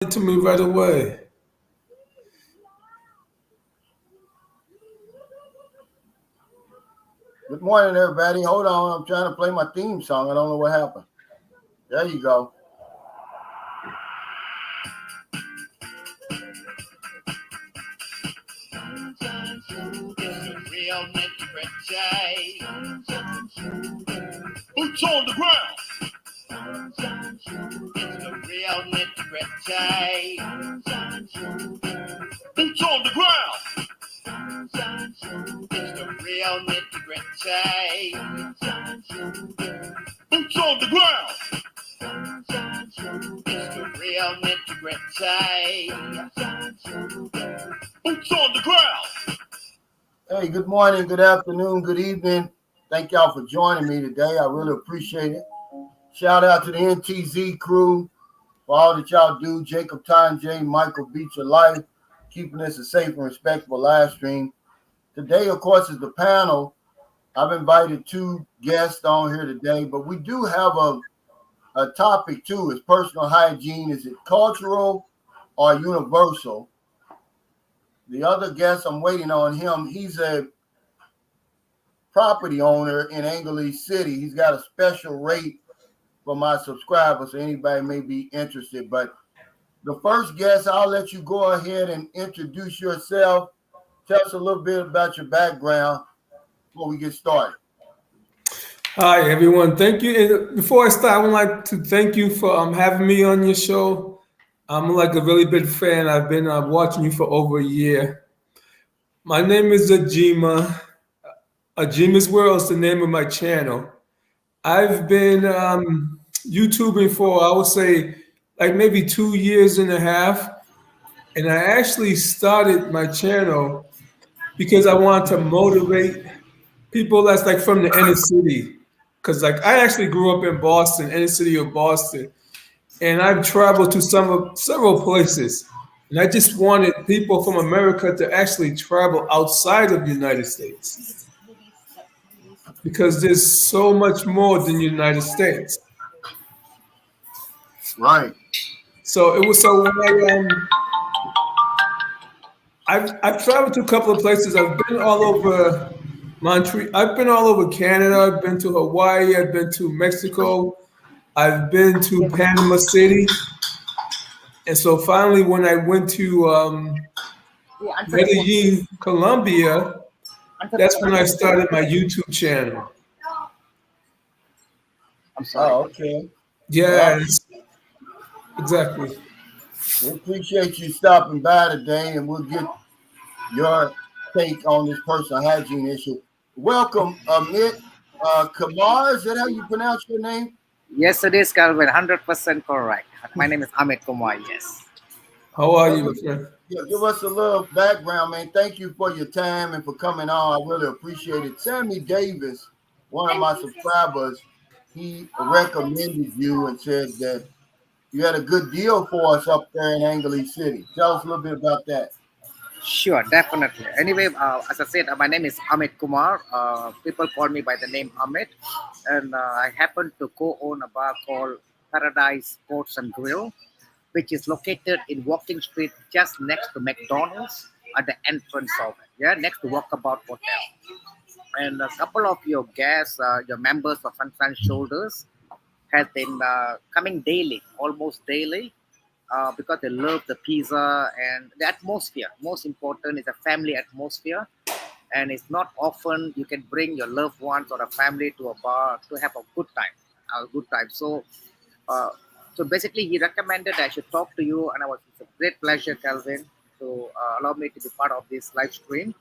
It to me right away. Good morning, everybody. Hold on. I'm trying to play my theme song. I don't know what happened. There you go. Real nitty gritty. Boots on the ground. It's the real nitty gritty. Boots on the ground. It's the real nitty gritty. Boots on the ground. It's the real nitty gritty. Boots on the ground. Hey, good morning, good afternoon, good evening. Thank y'all for joining me today. I really appreciate it. Shout out to the NTZ crew for all that y'all do. Jacob J, Michael Beach Your Life, keeping this a safe and respectable live stream. Today, of course, is the panel. I've invited two guests on here today, but we do have a topic too. Is personal hygiene, is it cultural or universal? The other guest, I'm waiting on him. He's a property owner in Angeles City. He's got a special rate for my subscribers, so anybody may be interested. But the first guest, I'll let you go ahead and introduce yourself. Tell us a little bit about your background before we get started. Hi, everyone. Thank you. And before I start, I would like to thank you for having me on your show. I'm like a really big fan. I've been watching you for over a year. My name is Ajima. Ajima's World is the name of my channel. I've been YouTubing for, I would say, like maybe 2 years and a half. And I actually started my channel because I want to motivate people that's like from the inner city. Because like I actually grew up in Boston, inner city of Boston, and I've traveled to several places. And I just wanted people from America to actually travel outside of the United States because there's so much more than the United States. Right. So it was so when I've traveled to a couple of places. I've been all over Montreal. I've been all over Canada. I've been to Hawaii. I've been to Mexico. I've been to Panama City. And so finally, when I went to Medellin, Colombia, that's when I started my YouTube channel. I'm sorry. Oh, okay. Well, Yes, exactly. we appreciate you stopping by today, and we'll get your take on this personal hygiene issue. Welcome, Amit Kamar. Is that how you pronounce your name? Yes, it is, Calvin. 100% correct. My name is Amit Kumar. Yes. How are Well, you, my friend? give us a little background, man. Thank you for your time and for coming on. I really appreciate it. Sammy Davis, one of my subscribers, he recommended you and said that you had a good deal for us up there in Angeles City. Tell us a little bit about that. Sure, definitely. Anyway, as I said, my name is Amit Kumar. People call me by the name Amit. And I happen to co-own a bar called Paradise Sports and Grill, which is located in Walking Street just next to McDonald's at the entrance of it. Yeah, next to Walkabout Hotel. And a couple of your guests, your members of Sunshine Shoulders, has been coming daily, almost daily, because they love the pizza and the atmosphere. Most important is a family atmosphere, and it's not often you can bring your loved ones or a family to a bar to have a good time. A good time. Uh, so basically, he recommended I should talk to you, and it's a great pleasure, Calvin, to allow me to be part of this live stream.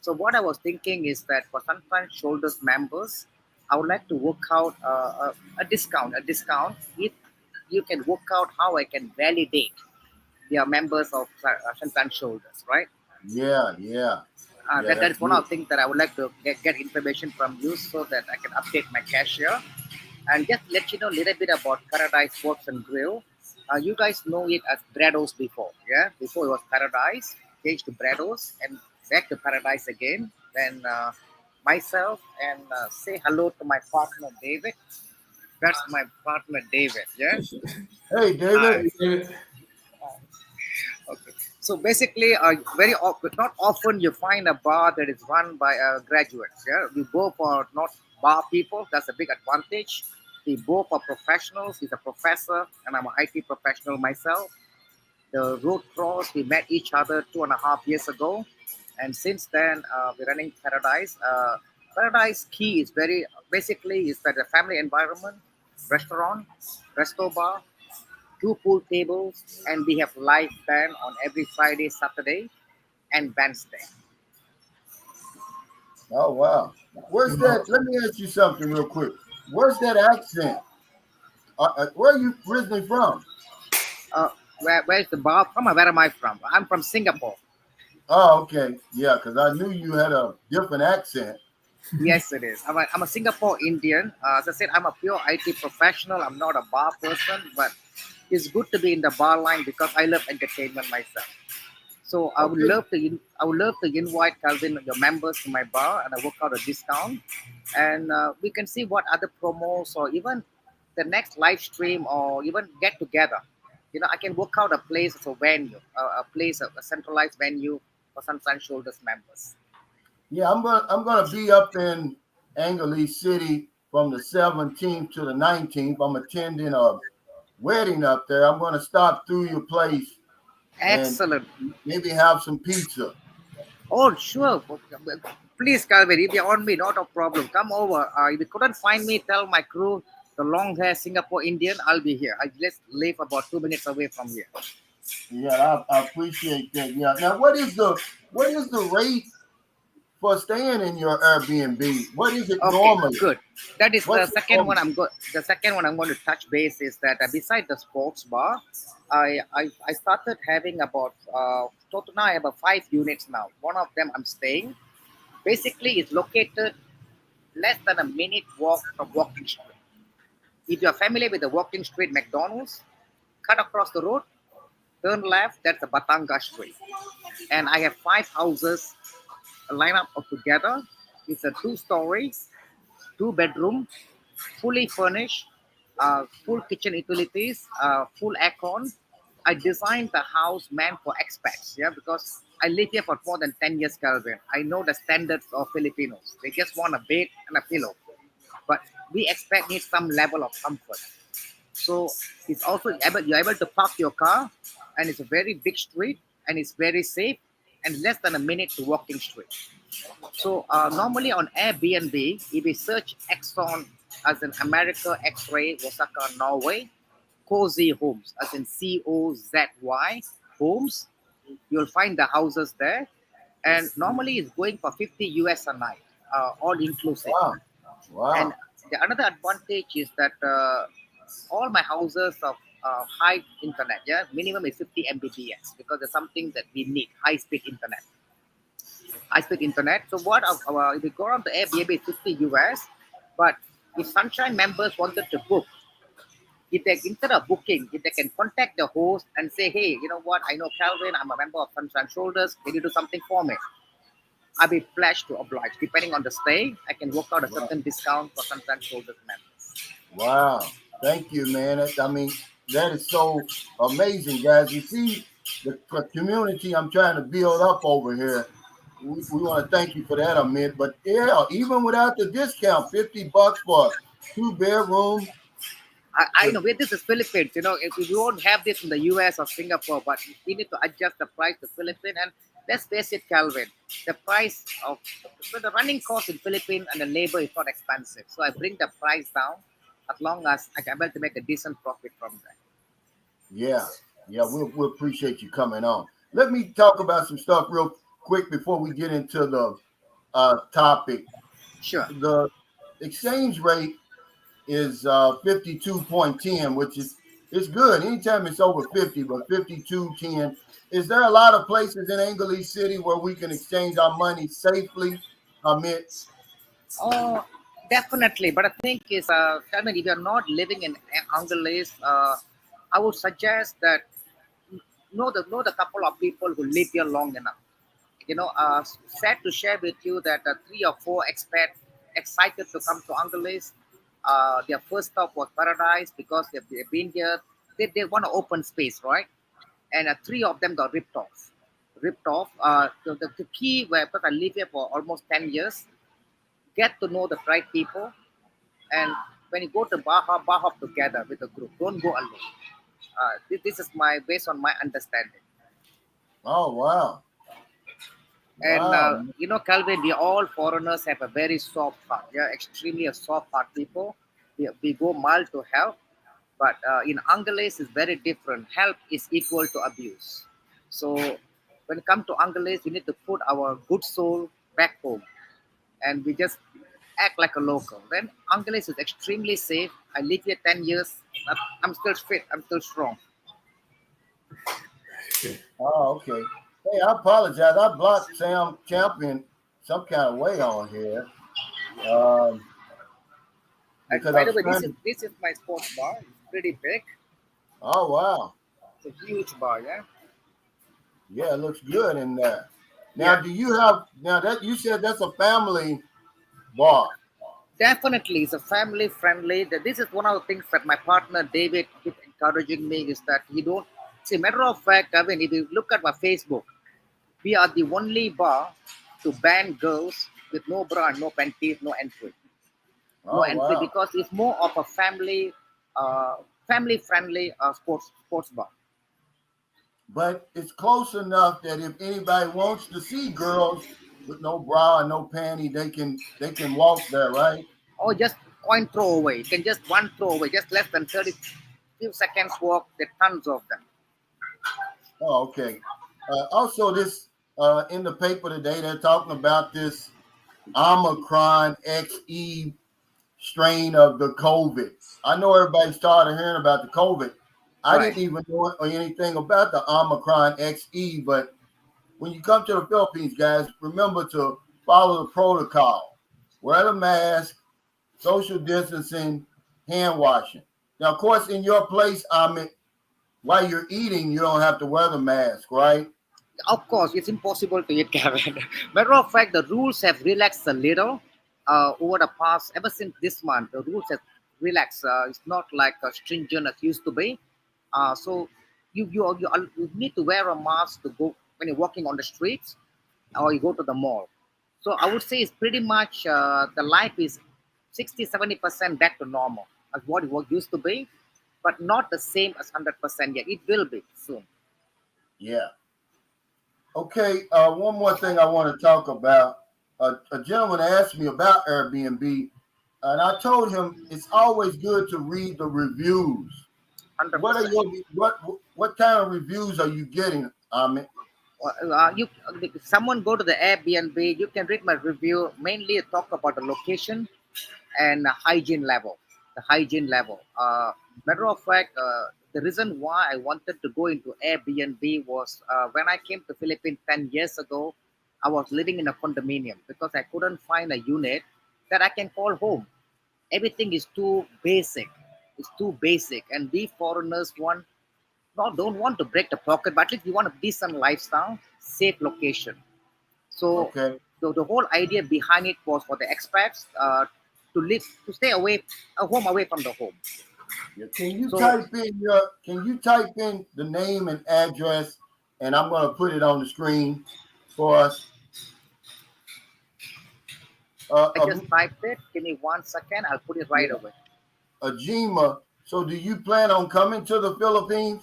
So what I was thinking is that for Sunshine Shoulders members, I would like to work out a discount. A discount if you can work out how I can validate they are members of Sunshine Shoulders, right? Yeah, yeah, yeah. That That's is one of good. the things that I would like to get information from you so that I can update my cashier and just let you know a little bit about Paradise Sports and Grill. You guys know it as Brados before, yeah? Before it was Paradise, changed to Brados, and back to Paradise again. Then myself and say hello to my partner David. That's my partner David, yeah? Hey, Hi. David. Hey, So basically, not often you find a bar that is run by graduates. Yeah, we both are not bar people. That's a big advantage. We both are professionals. He's a professor, and I'm an IT professional myself. The road crossed. We met each other 2.5 years ago, and since then we're running Paradise. Paradise key is very basically is that a family environment, restaurant, resto bar, two pool tables, and we have live band on every Friday, Saturday, and Wednesday. Oh wow. Where's that? Let me ask you something real quick. Where's that accent? Where are you originally from? Uh, where's the bar from? Or where am I from? I'm from Singapore. Oh, okay. Yeah, because I knew you had a different accent. Yes, it is. I'm a Singapore Indian. As I said, I'm a pure IT professional. I'm not a bar person, but it's good to be in the bar line because I love entertainment myself. So Okay. I would love to invite Calvin, your members to my bar, and I work out a discount, and we can see what other promos or even the next live stream or even get together. I can work out a place as a venue, a centralized venue for Sunshine Shoulders members. Yeah, I'm gonna be up in Angeles City from the 17th to the 19th. I'm attending a wedding up there. I'm gonna stop through your place and Excellent. maybe have some pizza. Oh, sure. Please, Calvin, if you're on me, not a problem. Come over. If you couldn't find me, tell my crew, the long hair Singapore Indian, I'll be here. I just live about 2 minutes away from here. Yeah, I appreciate that. Yeah. Now, what is the rate for staying in your Airbnb? What is it Okay, normally? good. That is the What's it second one. normally? The second one I'm going to touch base is that beside the sports bar, I started having about total now I have about 5 units now. One of them I'm staying. Basically, it's located less than a minute walk from Walking Street. If you're familiar with the Walking Street McDonald's, cut across the road, turn left, that's the Batanga Street. And I have 5 houses lined up together. It's a two-story, two-bedroom, fully furnished, full kitchen utilities, full aircon. I designed the house meant for expats, yeah, because I live here for more than 10 years, Calvin. I know the standards of Filipinos. They just want a bed and a pillow. But we expect need some level of comfort. So it's also you're able to park your car, and it's a very big street, and it's very safe, and less than a minute to walking street. So normally on Airbnb, if we search Exxon as in America X-ray Osaka Norway, cozy homes as in COZY homes, you'll find the houses there, and normally it's going for 50 US a night, all inclusive. Wow. And Wow. the another advantage is that all my houses of high internet, yeah, minimum is 50 Mbps because there's something that we need high speed internet. High speed internet. So if we go on to Airbnb, it's 50 US, but if Sunshine members wanted to book, if they instead of booking, if they can contact the host and say, hey, you know what, I know Calvin, I'm a member of Sunshine Shoulders, can you do something for me? I'll be pledged to oblige. Depending on the stay, I can work out a Wow. certain discount for Sunshine Shoulders members. Wow. Thank you, man. I mean, that is so amazing, guys. You see the community I'm trying to build up over here. We want to thank you for that, Amit. But yeah, even without the discount, $50 for 2 bedroom. I know this is Philippines. If we won't have this in the US or Singapore, but we need to adjust the price to Philippines. And let's face it, Calvin, the price of the running cost in Philippines and the labor is not expensive. So I bring the price down as long as I can able to make a decent profit from that. Yeah, yeah, we'll appreciate you coming on. Let me talk about some stuff real quick before we get into the topic. Sure. The exchange rate is 52.10, which is good. Anytime it's over 50, but 52.10. Is there a lot of places in Angeles City where we can exchange our money safely? Amit? Oh, definitely. But I think is Calvin, if you're not living in Angeles, I would suggest that know the couple of people who live here long enough. Sad to share with you that 3 or 4 expats excited to come to Angeles. Their first stop was Paradise because they've been here. They want an open space, right? And 3 of them got ripped off. ripped off. The key where, because I live here for almost 10 years, get to know the right people. And when you go to bar hop together with a group. Don't go alone. This is my based on my understanding. Oh, wow. And Wow. Calvin, we all foreigners have a very soft heart. We are extremely a soft heart people. We go mild to help, but in Angolese is very different. Help is equal to abuse. So when it comes to Angolese, we need to put our good soul back home, and we just act like a local. Then Angolese is extremely safe. I live here 10 years. I'm still fit. I'm still strong. Oh, okay. Hey, I apologize. I blocked Sam Champion some kind of way on here um, And because by I'm the way, this trying is to. this is my sports bar. It's pretty big. Oh, wow. It's a huge bar. Yeah. Yeah, it looks good in there. Now, Yeah. do you have now that you said that's a family bar? Definitely, it's a family friendly. This is one of the things that my partner David keep encouraging me is that he don't see. Matter of fact, I mean, if you look at my Facebook, we are the only bar to ban girls with no bra and no panties, no Oh, entry wow. because it's more of a family friendly sports bar. But it's close enough that if anybody wants to see girls with no bra and no panty, they can walk there, right? Or just coin throw away. You can just one throw away, just less than 30 few seconds walk. There are tons of them. Oh, okay. Also, this in the paper today, they're talking about this Omicron XE strain of the COVID. I know everybody started hearing about the COVID. I Right. didn't even know anything about the Omicron XE, but when you come to the Philippines, guys, remember to follow the protocol. Wear the mask, social distancing, hand washing. Now, of course, in your place, while you're eating, you don't have to wear the mask, right? Of course, it's impossible to eat, Kevin. Matter of fact, the rules have relaxed a little over the past, ever since this month. The rules have relaxed. It's not like stringent as used to be. So you need to wear a mask to go when you're walking on the streets or you go to the mall. So I would say it's pretty much the life is 60-70% back to normal as what it used to be, but not the same as 100% yet. It will be soon. Yeah. Okay. One more thing I want to talk about. A gentleman asked me about Airbnb, and I told him it's always good to read the reviews. What are 100%. your what kind of reviews are you getting, Amit? You if someone go to the Airbnb, you can read my review. Mainly talk about the location and hygiene level. The hygiene level. Matter of fact, the reason why I wanted to go into Airbnb was when I came to Philippines 10 years ago. I was living in a condominium because I couldn't find a unit that I can call home. Everything is too basic. It's too basic, and we foreigners want not don't want to break the pocket, but at least we want a decent lifestyle, safe location. So Okay. the whole idea behind it was for the expats to live to stay away a home away from the home. Yeah. So Can you type in the name and address, and I'm going to put it on the screen for us. Uh, I just um, typed it. Give me 1 second. I'll put it right yeah, away. Ajima. So, do you plan on coming to the Philippines?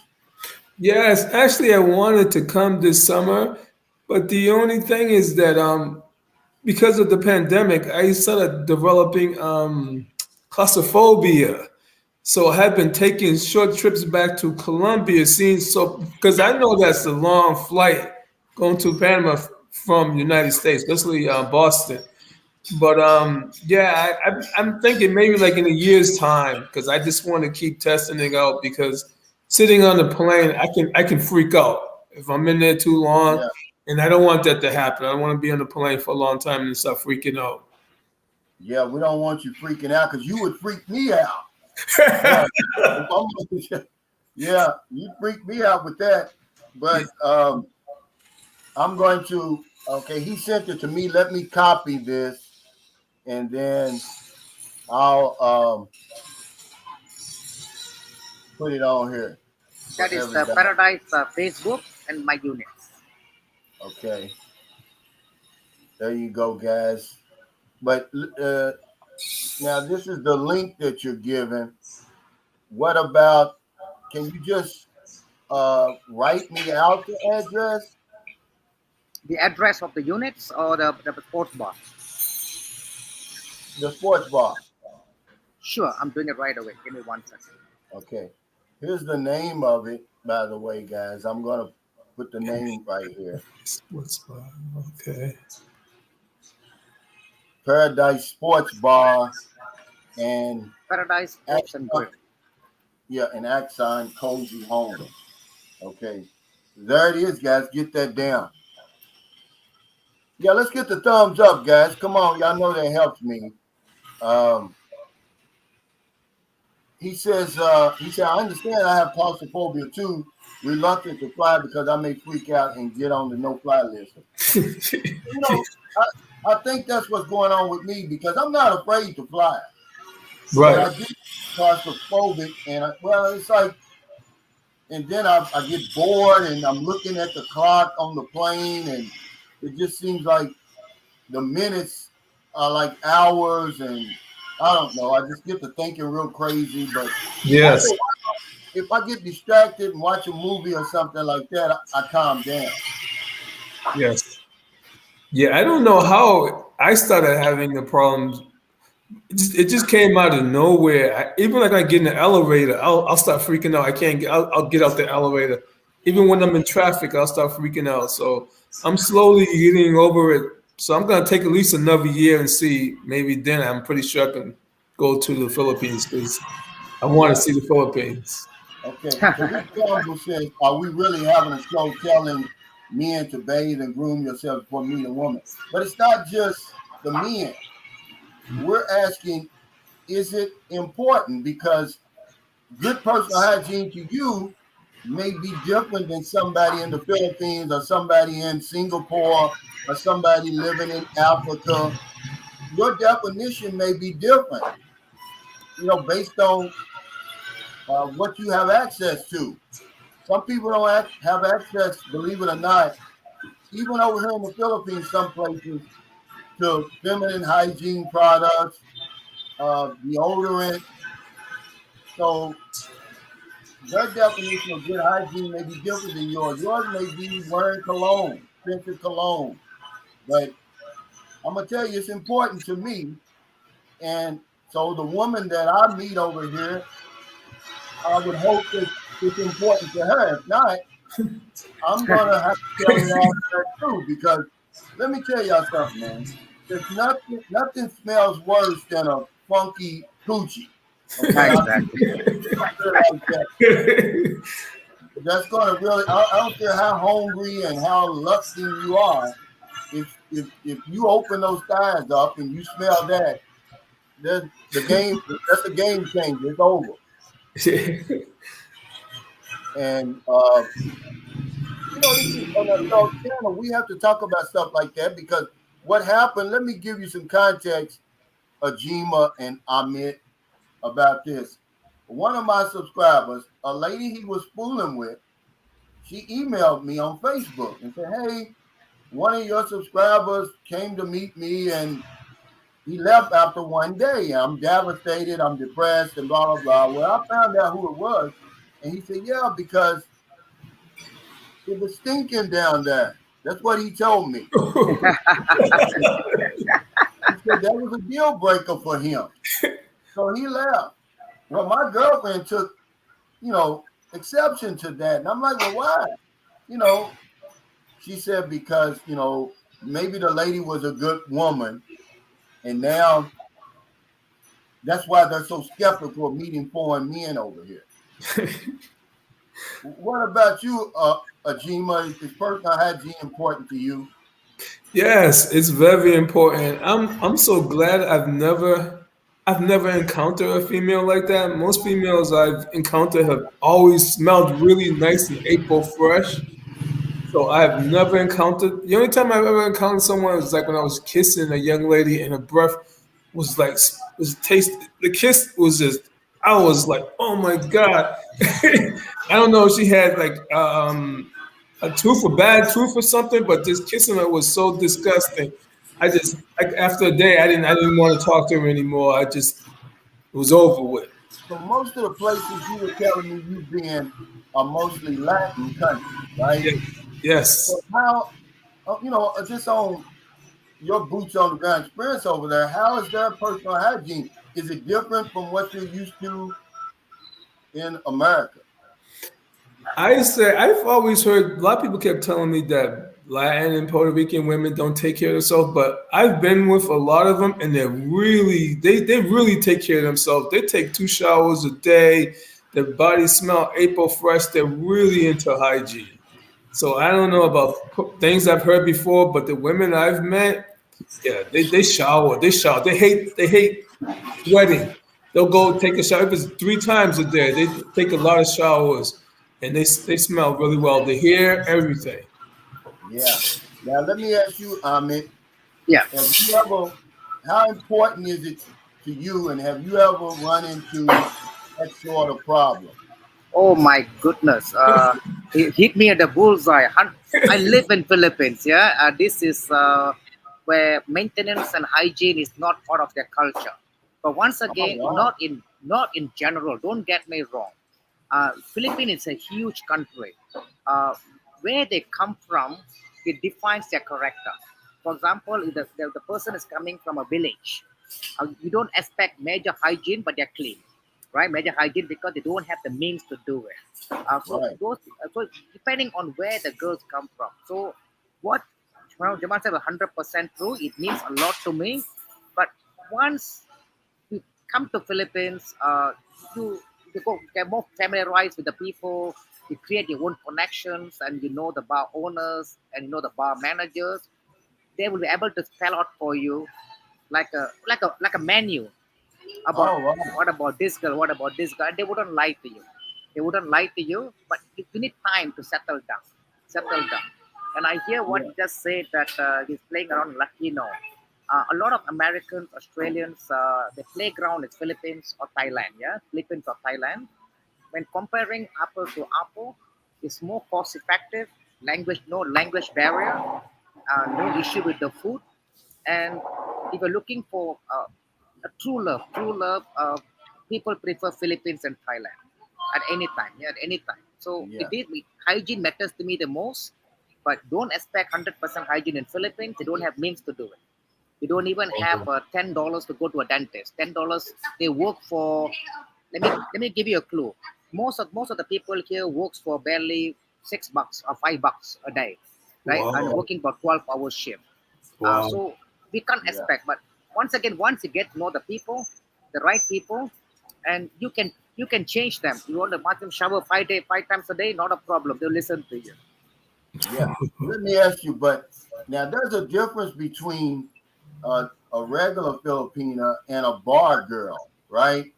Yes, actually, I wanted to come this summer, but the only thing is that because of the pandemic, I started developing claustrophobia. So I have been taking short trips back to Colombia, seeing so because I know that's a long flight going to Panama from United States, especially Boston. But yeah, I'm thinking maybe like in a year's time because I just want to keep testing it out because sitting on the plane, I can freak out if I'm in there too long, Yeah, and I don't want that to happen. I don't want to be on the plane for a long time and start freaking out. yeah. We don't want you freaking out because you would freak me out. But if yeah, you freak me out with that. But I'm going to. Okay, he sent it to me. Let me copy this, and then I'll put it on here That for is the everybody. Paradise Facebook and my units. Okay, there you go, guys. But now this is the link that you're given. What about? Can you just write me out the address? The address of the units or the sports bar? The sports bar. Sure, I'm doing it right away. Give me 1 second. Okay. Here's the name of it, by the way, guys. I'm gonna put the name right here. Sports bar. Okay. Paradise Sports Bar and Paradise Sports and Axon, Grill. yeah, and Axon Cozy Home. Okay. There it is, guys. Get that down. Yeah, let's get the thumbs up, guys. Come on, y'all know that helps me. Um, he said, I understand I have claustrophobia too, reluctant to fly because I may freak out and get on the no-fly list. You know, I think that's what's going on with me because I'm not afraid to fly, but Right. I do claustrophobic, and it's like, and then I get bored and I'm looking at the clock on the plane, and it just seems like the minutes are like hours, and I don't know. I just get to thinking real crazy, but Yes. if I get distracted and watch a movie or something like that, I calm down. Yes. Yeah, I don't know how I started having the problems. It just came out of nowhere. Even like I get in the elevator, I'll start freaking out. I can't get. I'll get out the elevator. Even when I'm in traffic, I'll start freaking out. So I'm slowly getting over it. So I'm gonna take at least another year and see. Maybe then I'm pretty sure I can go to the Philippines because I want to Yeah. see the Philippines. Okay. Tariq Campbell says, "Are we really having a show telling men to bathe and groom yourselves before meeting a woman?" But it's not just the men. We're asking, is it important? Because good personal hygiene to you may be different than somebody in the Philippines or somebody in Singapore or somebody living in Africa. Your definition may be different, based on what you have access to. Some people don't have access, believe it or not, even over here in the Philippines, some places, to feminine hygiene products, deodorant. So their definition of good hygiene may be different than yours. Yours may be wearing cologne, scented cologne. But I'm gonna tell you, it's important to me. And so the woman that I meet over here, I would hope that it's important to her. If not, I'm gonna have to tell her all that too. Because let me tell y'all something, man. There's nothing smells worse than a funky coochie. Okay, Exactly. like that. That's gonna really. I don't care how hungry and how lusting you are. If you open those thighs up and you smell that, then the game. That's a game changer. It's over. And this is on an adult channel. We have to talk about stuff like that because what happened. Let me give you some context, Ajima and Amit, about this. One of my subscribers, a lady he was fooling with, she emailed me on Facebook and said, "Hey, one of your subscribers came to meet me and he left after one day. I'm devastated, I'm depressed, and blah, blah, blah." Well, I found out who it was. And he said, "Yeah, because it was stinking down there." That's what he told me. He said that was a deal breaker for him. So he left. Well, my girlfriend took, exception to that. And I'm like, "Well, why?" You know, she said, "Because, maybe the lady was a good woman. And now that's why they're so skeptical of meeting foreign men over here." What about you, Ajima? Is personal hygiene important to you? Yes, it's very important. I'm so glad I've never encountered a female like that. Most females I've encountered have always smelled really nice and April fresh. So I've never encountered. The only time I've ever encountered someone was like when I was kissing a young lady, and her breath was like was taste. The kiss was just. I was like, oh my god. I don't know if she had like a truth or bad truth or something, but just kissing her was so disgusting. After a day, I didn't want to talk to her anymore. It was over with. So most of the places you were telling me you've been are mostly Latin countries, right? Yeah. Yes. So how, just on your boots on the ground experience over there, how is their personal hygiene? Is it different from what you're used to in America? I've always heard a lot of people kept telling me that Latin and Puerto Rican women don't take care of themselves, but I've been with a lot of them and they really take care of themselves. They take 2 showers a day. Their bodies smell April fresh. They're really into hygiene. So I don't know about things I've heard before, but the women I've met, yeah, they shower. They shower. They hate sweating. They'll go take a shower. If it's 3 times a day, they take a lot of showers, and they smell really well. The hair, everything. Yeah. Now let me ask you, Amit, Yeah. have you ever, how important is it to you, and have you ever run into that sort of problem? Oh my goodness. It hit me at the bullseye. I live in Philippines. Yeah. This is where maintenance and hygiene is not part of their culture. But once Oh again, wow. not in general. Don't get me wrong. Philippines is a huge country. Uh, where they come from, it defines their character. For example, if the person is coming from a village, you don't expect major hygiene, but they're clean, right? Major hygiene because they don't have the means to do it. Right. So depending on where the girls come from. So what Jamal said 100% true. It means a lot to me. But once you come to Philippines, you get more familiarized with the people. You create your own connections, and you know the bar owners and you know the bar managers. They will be able to spell out for you like a menu about Oh wow. what about this girl, what about this guy. They wouldn't lie to you. They wouldn't lie to you, but you need time to settle down. Settle down. And I hear what Yeah. you just said that he's playing around Latino. A lot of Americans, Australians, the playground is Philippines or Thailand. Yeah, Philippines or Thailand. When comparing apple to apple, it's more cost effective. Language, no language barrier, no issue with the food. And if you're looking for a true love, people prefer Philippines and Thailand at any time. Yeah, at any time. So Yeah. hygiene matters to me the most, but don't expect 100% hygiene in Philippines. They don't have means to do it. They don't even have $10 to go to a dentist. $10 they work for. Let me give you a clue. Most of the people here works for barely $6 or $5 a day, right? And Wow. working for 12-hour shift. Wow. So we can't Yeah. expect. But once again, once you get to know the people, the right people, and you can change them. You want to make them shower 5 times a day, not a problem. They'll listen to you. Yeah. Let me ask you, but now there's a difference between a regular Filipina and a bar girl, right?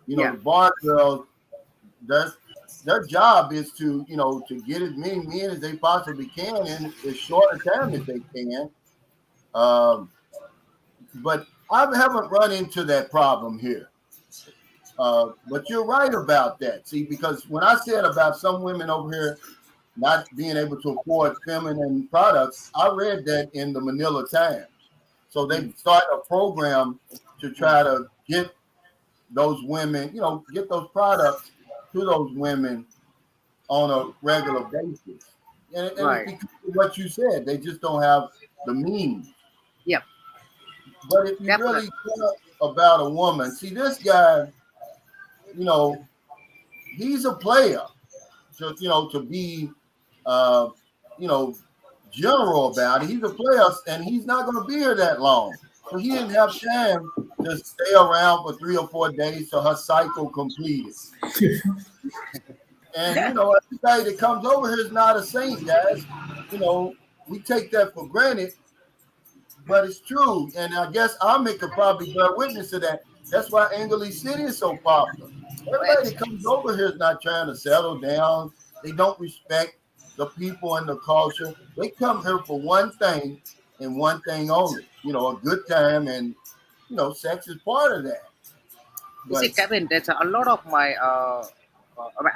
Yeah, The bar girls, their job is to get as many men as they possibly can in as short a time as they can. Um, but I haven't run into that problem here. But you're right about that. See, because when I said about some women over here not being able to afford feminine products, I read that in the Manila Times. So they started a program to try to get those women, get those products to those women on a regular basis. And it's right. because of what you said. They just don't have the means. Yeah, But if you definitely. really care about a woman, see this guy, you know, he's a player to be uh, you know, general about it. He's a player and he's not gonna be here that long. So he didn't have time to stay around for 3 or 4 days till her cycle completed. And everybody that comes over here is not a saint, guys. You know, we take that for granted, but it's true. And I guess Ahmed could probably bear witness to that. That's why Angeles City is so popular. Everybody that comes over here is not trying to settle down. They don't respect the people and the culture. They come here for one thing and one thing only. A good time, and sex is part of that. You see, But Kevin, there's a lot of my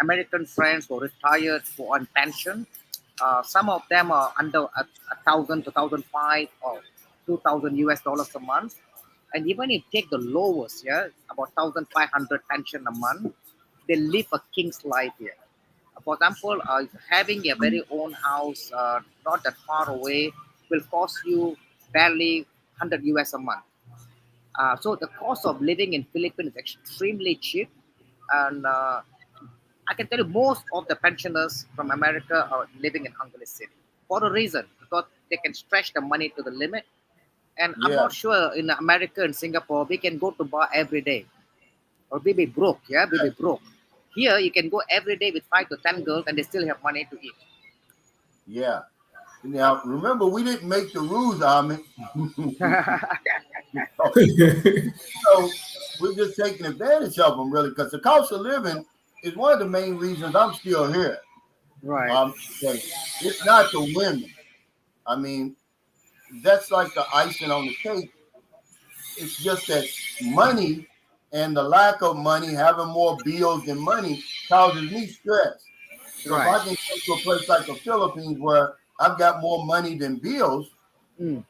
American friends who retired, who on pension. Some of them are under a thousand to thousand five or 2,000 US dollars a month. And even if you take the lowest, yeah, about 1,500 pension a month, they live a king's life here. For example, having a very own house, not that far away, will cost you barely 100 US a month. So the cost of living in Philippines is extremely cheap, and I can tell you most of the pensioners from America are living in Angeles City for a reason because they can stretch the money to the limit. And I'm Yeah, not sure in America and Singapore we can go to bar every day or we be broke. Yeah, we be broke. Here you can go every day with 5 to 10 girls and they still have money to eat. yeah. Now remember, we didn't make the rules, Ahmed. So we're just taking advantage of them, really, because the cost of living is one of the main reasons I'm still here. Right, Okay, it's not the women. I mean, that's like the icing on the cake. It's just that money and the lack of money, having more bills than money, causes me stress. So if right. I can go to a place like the Philippines where I've got more money than bills Mm.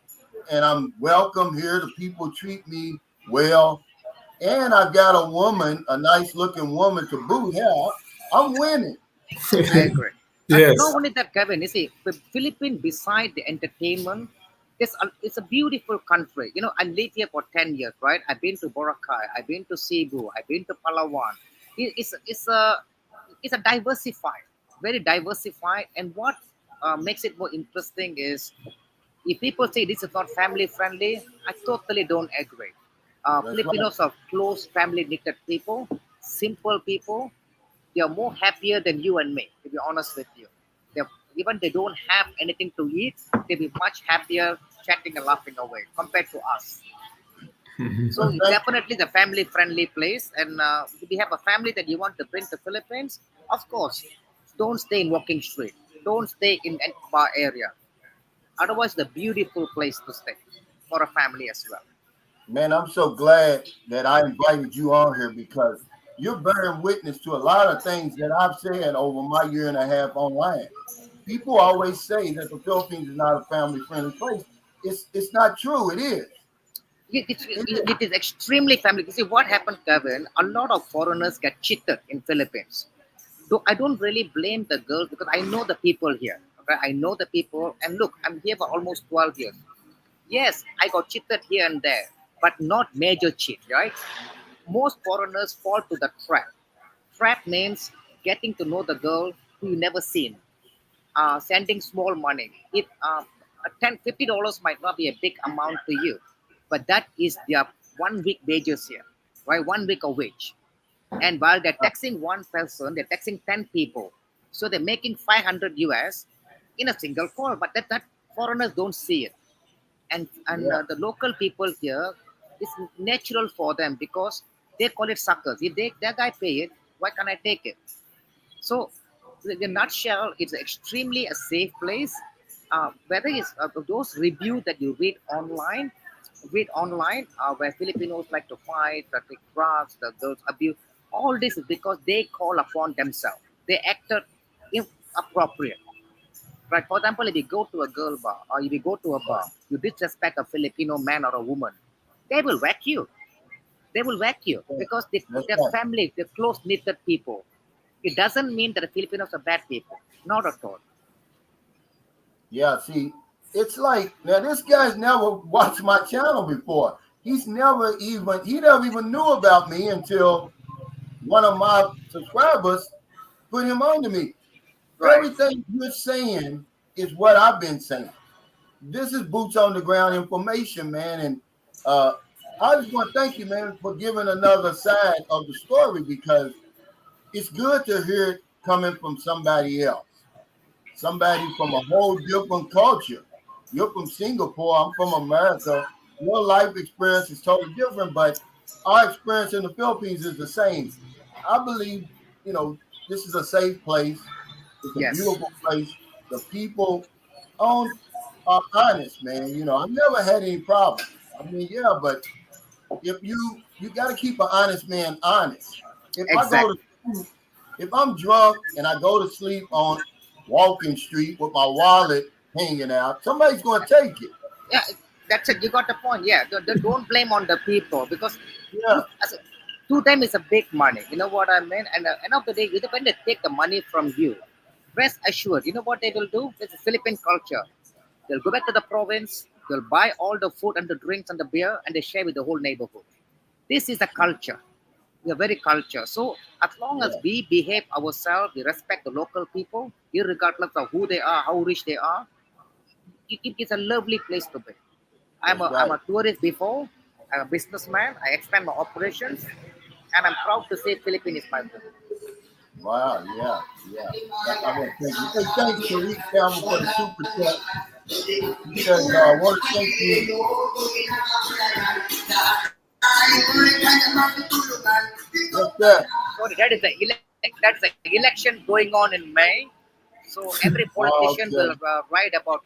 and I'm welcome here, the people treat me well, and I've got a woman, a nice looking woman to boot, hell, I'm winning. I agree. And not Yes. only that, Kevin, you see, the Philippines, beside the entertainment, it's a beautiful country. You know, I lived here for 10 years, right? I've been to Boracay, I've been to Cebu, I've been to Palawan. It's a diversified, very diversified. And what makes it more interesting is if people say this is not family friendly, I totally don't agree. That's right. Filipinos are close family knitted people, simple people, they are more happier than you and me, to be honest with you. They're, even they don't have anything to eat, they'll be much happier chatting and laughing away compared to us. So But it's thank definitely the family friendly place. And if you have a family that you want to bring to Philippines, of course, don't stay in Walking Street. Don't stay in any bar area. Otherwise, the beautiful place to stay for a family as well. Man, I'm so glad that I invited you on here because you're bearing witness to a lot of things that I've said over my year and a half online. People always say that the Philippines is not a family friendly place. It's not true. It is. It is. It is extremely family. You see, what happened, Kevin? A lot of foreigners get cheated in Philippines. So I don't really blame the girls because I know the people here. Okay? I know the people, and look, I'm here for almost 12 years. Yes, I got cheated here and there, but not major cheat, right? Most foreigners fall to the trap. Trap means getting to know the girl who you never seen, sending small money. It $50 might not be a big amount to you, but that is their 1 week wages here, right? 1 week of wage. And while they're taxing one person, they're taxing 10 people. So they're making 500 US in a single call, but that foreigners don't see it. And Yeah. the local people here, it's natural for them because they call it suckers. If that guy pay it, why can't I take it? So, in a nutshell, it's extremely a safe place. Whether it's those reviews that you read online, where Filipinos like to fight, that take drugs, the girls abuse, all this is because they call upon themselves. They acted inappropriate. Right? For example, if you go to a girl bar or if you go to a bar, you disrespect a Filipino man or a woman, they will whack you. They will whack you Yeah. because That's they're right. family, they're close knitted people. It doesn't mean that the Filipinos are bad people. Not at all. Yeah. See, it's like now this guy's never watched my channel before. He never even knew about me until one of my subscribers put him on to me. Right. Everything you're saying is what I've been saying. This is boots on the ground information, man. And uh, I just want to thank you, man, for giving another side of the story because it's good to hear it coming from somebody else, somebody from a whole different culture. You're from Singapore, I'm from America. Your life experience is totally different, but our experience in the Philippines is the same. I believe, you know, this is a safe place. It's a Yes. beautiful place. The people on are honest, man. You know, I've never had any problems. I mean, yeah, but if you got to keep an honest man honest. If I go to Exactly. sleep, if I'm drunk and I go to sleep on walking street with my wallet hanging out, somebody's going to take it. Yeah, that's it. You got the point. Yeah, don't blame on the people because Yeah, as a, 2 time is a big money. You know what I mean? And end of the day, when they take the money from you, rest assured, you know what they will do? It's a Philippine culture. They'll go back to the province. They'll buy all the food and the drinks and the beer, and they share with the whole neighborhood. This is a culture. We are very culture. So as long as yeah, we behave ourselves, we respect the local people, regardless of who they are, how rich they are, it's a lovely place to be. I'm that's I'm right. a tourist before. I'm a businessman. I expand my operations, and I'm proud to say Philippines is my home. Wow, yeah, yeah. I want to thank you. Hey, thanks, Tariq Campbell, for the super chat. He says, I want to thank you. What's that? Sorry, that's the election going on in May. So every Oh, politician will okay. write about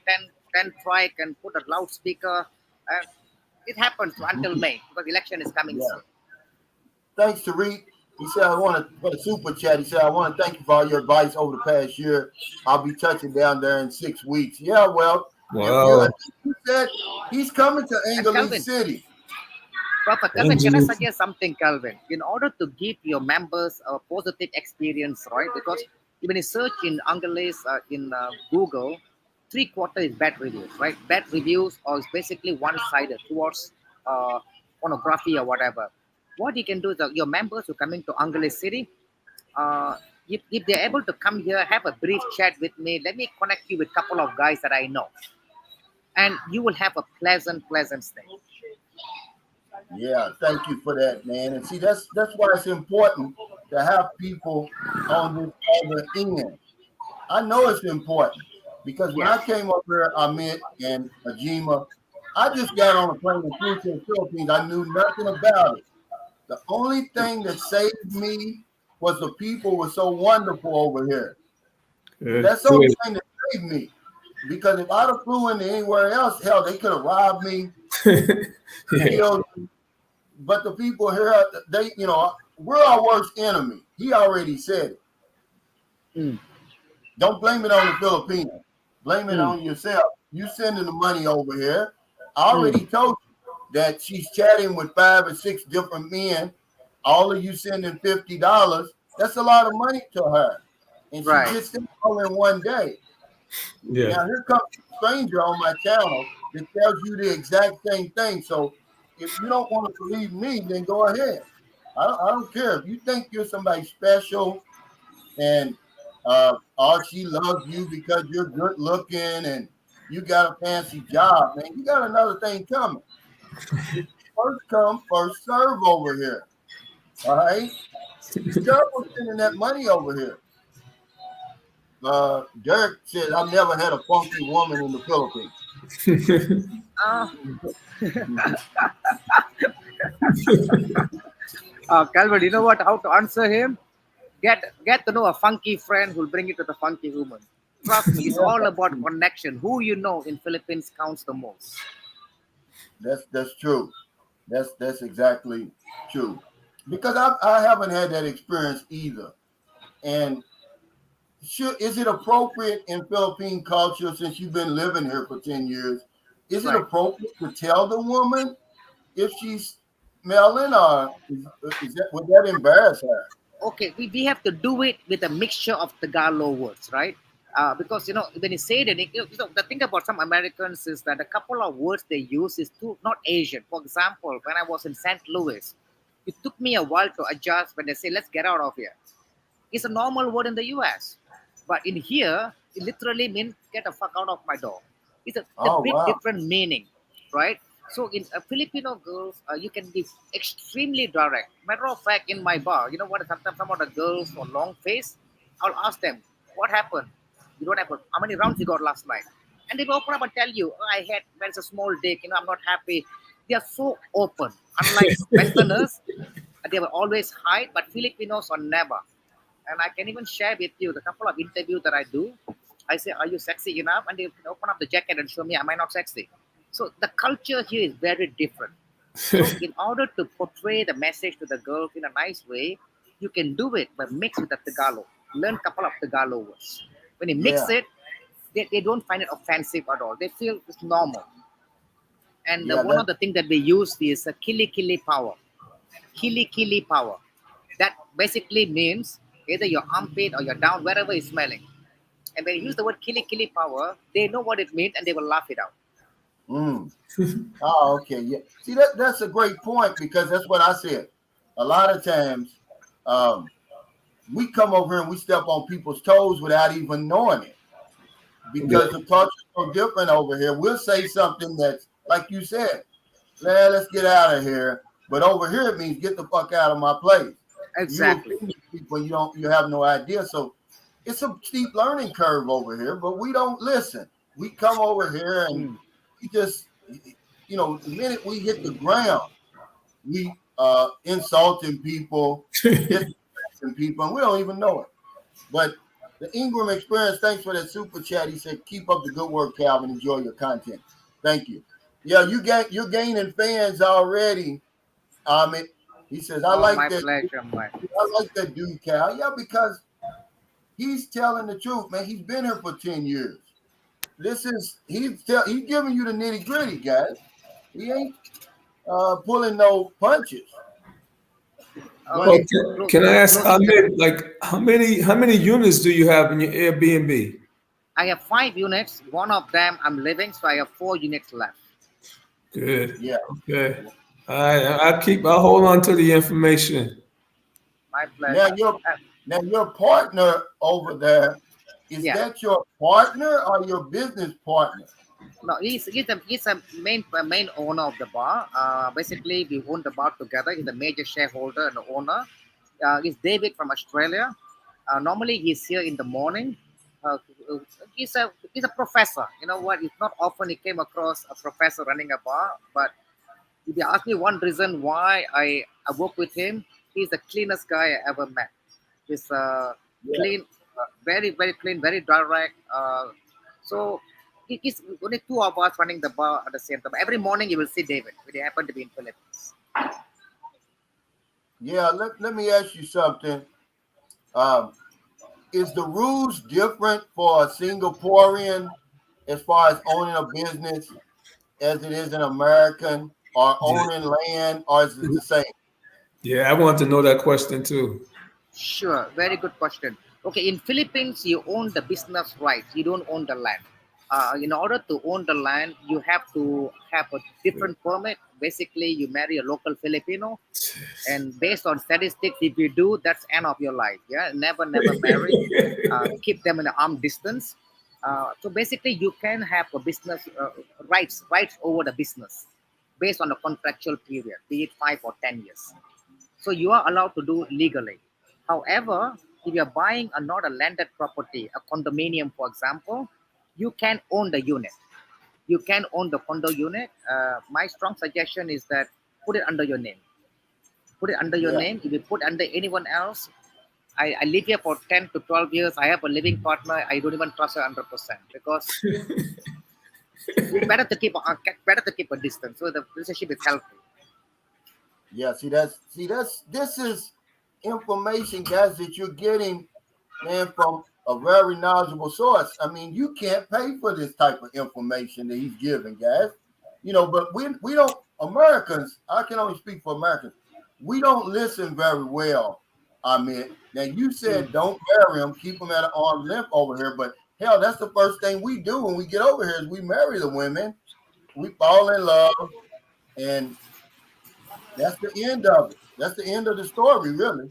10 strike and put a loudspeaker. Uh, it happens until May because election is coming Yeah. soon. Thanks, Tariq. He said, I want to, for the super chat, he said, I want to thank you for all your advice over the past year. I'll be touching down there in 6 weeks. Yeah, well, if you, I Wow. think he said he's coming to And Angeles Calvin, City. Proper Calvin, can I Angeles. suggest something, Calvin? In order to give your members a positive experience, right? Because when you search in Angeles in Google, three-quarter is bad reviews, right? Bad reviews or is basically one-sided towards uh, pornography or whatever. What you can do is your members who come into Angeles City, if they're able to come here, have a brief chat with me. Let me connect you with a couple of guys that I know, and you will have a pleasant stay. Yeah, thank you for that, man. And see, that's why it's important to have people on this other end. I know it's important because when Yes, I came up here, Amit and Ajima, I just got on a plane and flew to the Philippines. I knew nothing about it. The only thing that saved me was the people were so wonderful over here. That's the only Great. thing that saved me. Because if I'd have flew into anywhere else, hell, they could have robbed me, Yeah. killed me. But the people here, they, we're our worst enemy. He already said it. mm, Don't blame it on the Filipinos. Blame it mm, on yourself. You sending the money over here. I mm. already told you that she's chatting with 5 or 6 different men. All of you sending $50. That's a lot of money to her. And she Right. gets it all in one day. Yeah. Now here comes a stranger on my channel that tells you the exact same thing. So if you don't want to believe me, then go ahead. I don't care. If you think you're somebody special and or she loves you because you're good looking and you got a fancy job, man, you got another thing coming. It's first come, first serve over here. All right? Be careful sending that money over here. Derek said, I've never had a funky woman in the Philippines. Uh, Calvin, you know what? How to answer him? Get to know a funky friend who'll bring you to the funky woman. Trust me, it's all Yeah, about connection. Who you know in Philippines counts the most. that's true. That's exactly true. Because I haven't had that experience either. And is it appropriate in Philippine culture since you've been living here for 10 years? Is it Right. appropriate to tell the woman if she's smelling or would that embarrass her? Okay, we have to do it with a mixture of Tagalog words, right? Because when you say it, the thing about some Americans is that a couple of words they use is too not Asian. For example, when I was in St. Louis, it took me a while to adjust when they say "let's get out of here." It's a normal word in the US. But in here, it literally means get the fuck out of my door. It's a Oh big wow. different meaning, right? So in Filipino girls, you can be extremely direct. Matter of fact, in my bar, you know what? Sometimes some of the girls for long face, I'll ask them, what happened? You don't have how many rounds you got last night? And they will open up and tell you, oh, I had, there's a small dick, I'm not happy. They are so open. Unlike Westerners, they will always hide, but Filipinos are never. And I can even share with you the couple of interviews that I do. I say, "Are you sexy enough?" And they open up the jacket and show me, "Am I not sexy?" So the culture here is very different. So in order to portray the message to the girls in a nice way, you can do it by mix with the Tagalog. Learn a couple of Tagalog words. When you mix Yeah, it, they don't find it offensive at all. They feel it's normal. And yeah, one of the things that we use is a kili power. Kili power. That basically means either your armpit or your down, wherever is smelling. And when you use the word kili power, they know what it means and they will laugh it out. mm. Oh, okay, yeah. See, that's a great point because that's what I said. A lot of times, um, we come over here and we step on people's toes without even knowing it Yeah. because the culture is so different over here. We'll say something that's like you said, man, let's get out of here. But over here it means get the fuck out of my place. You Exactly. offend people, you have no idea. So it's a steep learning curve over here, but we don't listen. We come over here and Mm. we just, the minute we hit the ground, we insulting people, disrespecting people, and we don't even know it. But the Ingram Experience, thanks for that super chat. He said, "Keep up the good work, Calvin. Enjoy your content. Thank you." Yeah, you're gaining fans already. Amit. He says, "I Oh, like my that. pleasure, my. I like that dude, Cal. Yeah, because he's telling the truth, man. He's been here for 10 years. He's giving you the nitty gritty, guys. He ain't pulling no punches. Go Well, Okay. ahead. can I ask Closing the. Ahmed, like how many units do you have in your Airbnb? I have 5 units. One of them I'm living, so I have 4 units left. Good. Yeah. Okay. I'll hold on to the information. My Now pleasure. your Uh, now your partner over there, is yeah. that your partner or your business partner? No, he's a main owner of the bar. Basically, we own the bar together. He's the major shareholder and the owner. He's David from Australia. Normally, he's here in the morning. Uh, he's a professor. You know what? It's not often he came across a professor running a bar. But if you ask me one reason why I work with him, he's the cleanest guy I ever met. He's Yeah. clean, very very clean, very direct. So it's only two of us running the bar at the same time. Every morning you will see David when he happen to be in Philippines. Yeah, let me ask you something. Um, is the rules different for a Singaporean as far as owning a business as it is an American or Yeah. owning land, or is it the same? Yeah, I want to know that question too. Sure, very good question. Okay, in Philippines, you own the business rights. You don't own the land. In order to own the land, you have to have a different permit. Basically, you marry a local Filipino, and based on statistics, if you do, that's end of your life. Yeah, never marry. Keep them in an arm distance. So basically, you can have a business rights over the business based on a contractual period, be it 5 or 10 years. So you are allowed to do legally. However, if you're buying a not a landed property, a condominium, for example, you can own the unit. You can own the condo unit. My strong suggestion is that put it under your name. Put it under your Yeah. name. If you put under anyone else, I live here for 10 to 12 years. I have a living partner. I don't even trust her 100% because it's better to keep a distance so the relationship is healthy. Yeah, this is information, guys, that you're getting, man, from a very knowledgeable source. I mean, you can't pay for this type of information that he's giving, guys. But we don't Americans, I can only speak for Americans, we don't listen very well. I mean, now you said don't marry him, keep him at an arm's length over here, but hell, that's the first thing we do when we get over here is we marry the women, we fall in love, and that's the end of it. That's the end of the story, really.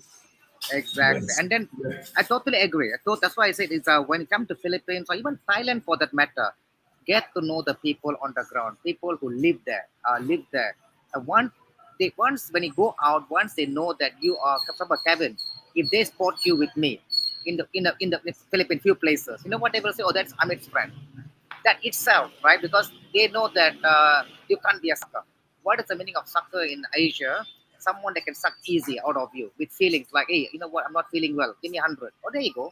Exactly. Yes. And then Yeah. I totally agree. That's why I said it's when it comes to Philippines or even Thailand for that matter, get to know the people on the ground, people who live there. Once when you go out, once they know that you are from Kevin, if they spot you with me in the Philippine few places, you know what they will say? Oh, that's Amit's friend. That itself, right? Because they know that you can't be a sucker. What is the meaning of sucker in Asia? Someone that can suck easy out of you with feelings like, hey, you know what? I'm not feeling well. Give me 100. Oh, there you go.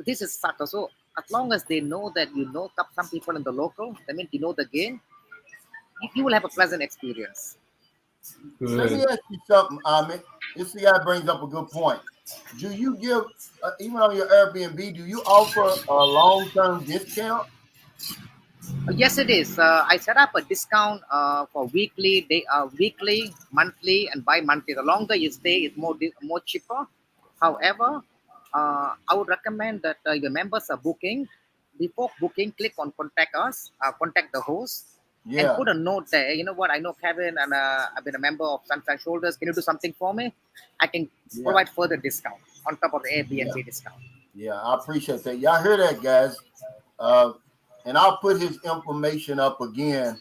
This is sucker. So as long as they know that you know some people in the local, that means you know the game, you will have a pleasant experience. Let me Good. ask you something, Ahmed. This guy brings up a good point. do you give even on your Airbnb? Do you offer a long-term discount? Yes, it is. I set up a discount for weekly, monthly, and bi-monthly. The longer you stay, it's more cheaper. However, I would recommend that your members are booking. Before booking, click on contact us, contact the host, and Yeah, put a note there. You know what? I know Kevin, and I've been a member of Sunshine Shoulders. Can you do something for me? I can yeah, provide further discount on top of the yeah, Airbnb discount. yeah. I appreciate that. Y'all hear that, guys? Uh, and I'll put his information up again.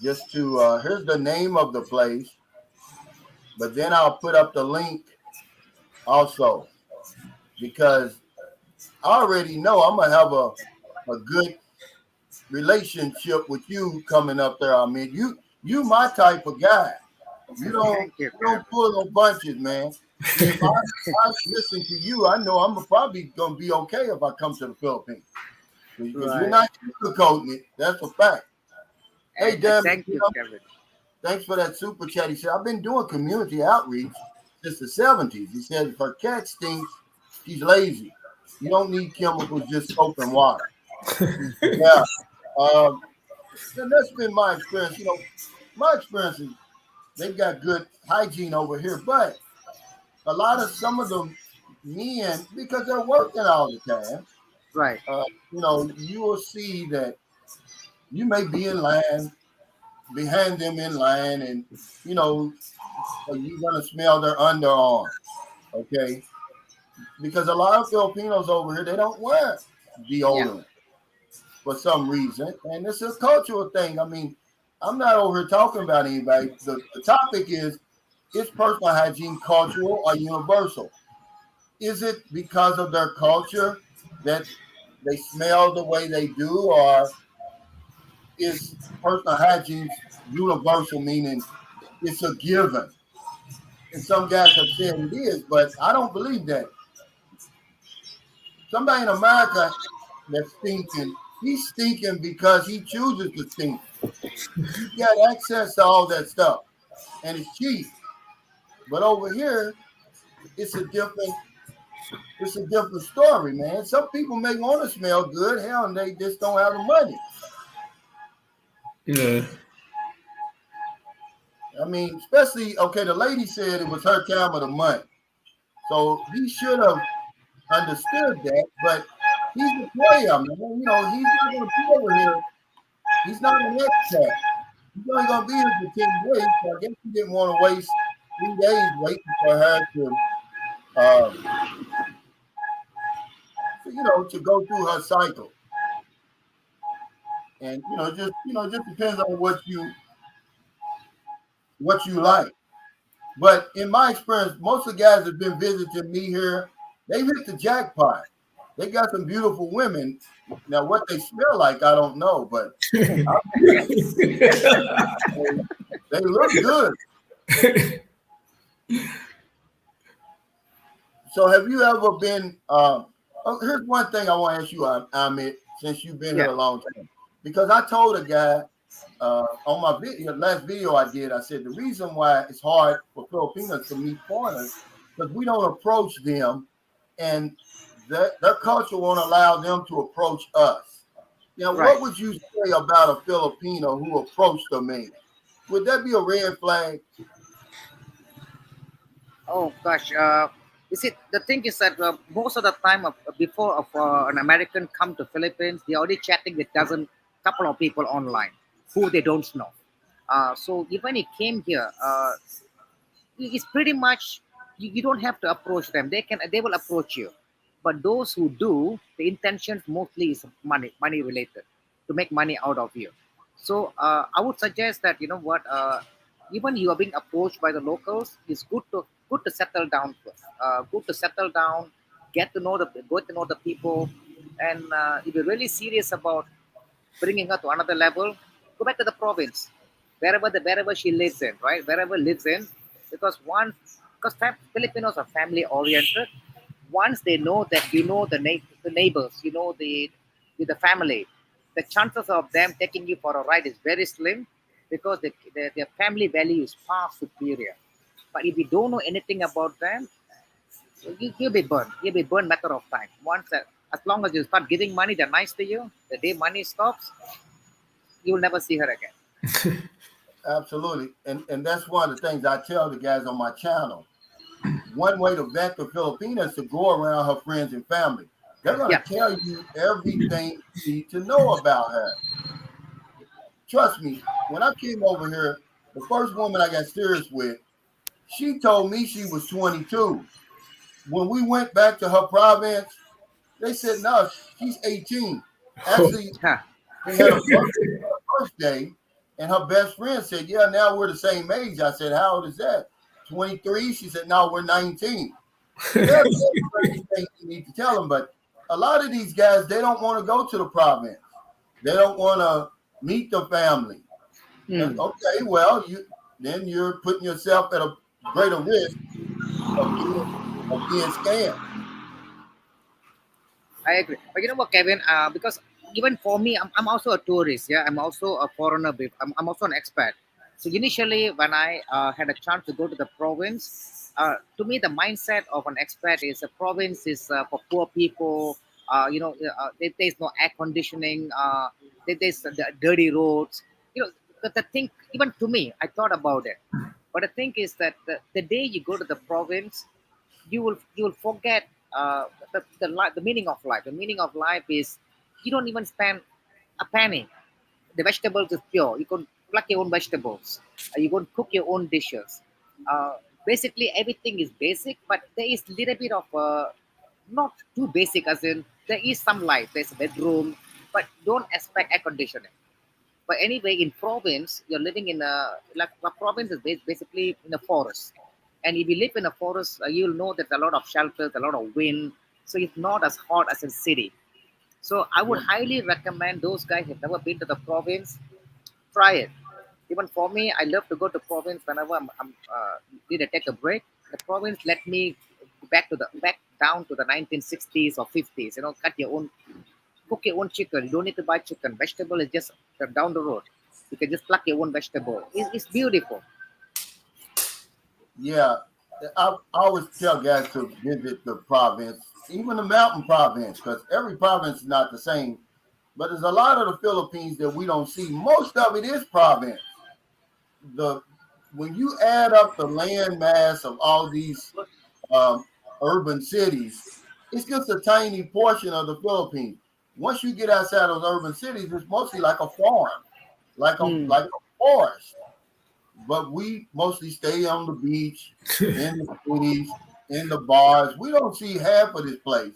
Just to here's the name of the place, but then I'll put up the link also because I already know I'm gonna have a good relationship with you coming up there. I mean, you my type of guy. Thank you, You don't Kevin. pull no bunches, man. See, if I listen to you, I know I'm probably gonna be okay if I come to the Philippines because you're Right. not sugarcoating it. That's a fact. Hey, damn it, Thank you, Kevin. thanks for that super chat. He said, I've been doing community outreach since the 70s. He said, if her cat stinks, she's lazy. You don't need chemicals, just soap and water. Yeah. Um, and that's been my experience. My experience is they've got good hygiene over here, but a lot of some of the men, because they're working all the time, Right. you will see that you may be in line behind them in line, and you know, you're gonna smell their underarm, okay? Because a lot of Filipinos over here they don't wear Yeah. deodorant for some reason, and it's a cultural thing. I mean, I'm not over here talking about anybody. The topic is personal hygiene cultural or universal? Is it because of their culture that they smell the way they do, or is personal hygiene universal, meaning it's a given? And some guys have said it is, but I don't believe that. Somebody in America that's stinking, he's stinking because he chooses to stink. He's got access to all that stuff, and it's cheap. But over here, it's a different it's a different story, man. Some people may want to smell good, hell, and they just don't have the money. Yeah. I mean, especially okay, the lady said it was her time of the month. So he should have understood that, but he's a player, man. He's not gonna be over here. He's not an expat. He's only gonna be here for 10 days. So I guess he didn't want to waste 3 days waiting for her uh to go through her cycle. And it just depends on what you like. But in my experience, most of the guys that have been visiting me here, they hit the jackpot. They got some beautiful women. Now, what they smell like, I don't know, but they look good. So, have you ever been? Here's one thing I want to ask you, Amit, since you've been here Yeah. a long time, because I told a guy on my last video I did, I said the reason why it's hard for Filipinos to meet foreigners because we don't approach them, and their culture won't allow them to approach us. Now, Right. what would you say about a Filipino who approached a man? Would that be a red flag? Oh gosh. You see, the thing is that most of the time, before an American come to Philippines, they already chatting with couple of people online who they don't know. So even he came here, it's pretty much you don't have to approach them. They will approach you. But those who do, the intention mostly is money related, to make money out of you. So I would suggest that you know what, even you are being approached by the locals, it's good to settle down first. Good to settle down, get to know the people, and if you're really serious about bringing her to another level, go back to the province, wherever she lives in, right? Wherever lives in, because Filipinos are family oriented. Once they know that you know the neighbors, you know the family, the chances of them taking you for a ride is very slim because their family value is far superior. But if you don't know anything about them, So you'll be burned. You'll be burned matter of time. Once as long as you start giving money, they're nice to you. The day money stops, you'll never see her again. Absolutely. And that's one of the things I tell the guys on my channel. One way to vet the Filipino is to go around her friends and family. They're going Yeah. to tell you everything you need to know about her. Trust me, when I came over here, the first woman I got serious with, she told me she was 22. When we went back to her province, they said, no, she's 18. Actually, Huh. they had a birthday, and her best friend said, yeah, now we're the same age. I said, how old is that? 23. She said, no, we're 19. They'll tell you everything you need to tell them, but a lot of these guys, they don't want to go to the province. They don't want to meet the family. Hmm. Okay, well, you're putting yourself at a greater risk of being scammed. I agree. But you know what, Kevin? Because even for me, I'm also a tourist. Yeah, I'm also a foreigner. I'm also an expat. So initially, when I had a chance to go to the province, to me, the mindset of an expat is a province is for poor people. There's no air conditioning. There's the dirty roads. You know, the thing. Even to me, I thought about it. But the thing is that the day you go to the province, you will forget the meaning of life. The meaning of life is you don't even spend a penny. The vegetables is pure. You can pluck your own vegetables. You can cook your own dishes. Basically, everything is basic, but there is little bit of not too basic. As in, there is some life. There's a bedroom, but don't expect air conditioning. But anyway, in province, you're living in a province is basically in a forest. And if you live in a forest, you'll know there's a lot of shelters, a lot of wind. So it's not as hot as in city. So I would Yeah, highly recommend those guys who've never been to the province, try it. Even for me, I love to go to province whenever I'm need to take a break. The province let me back down to the 1960s or 50s. Cut your own cook your own chicken. You don't need to buy chicken. Vegetable is just down the road. You can just pluck your own vegetable. It's beautiful. yeah. I always tell guys to visit the province, even the mountain province, because every province is not the same. But there's a lot of the Philippines that we don't see. Most of it is province. The When you add up the land mass of all these um, urban cities, it's just a tiny portion of the Philippines. Once you get outside those urban cities, it's mostly like a farm, Hmm. like a forest. But we mostly stay on the beach, in the cities, in the bars. We don't see half of this place.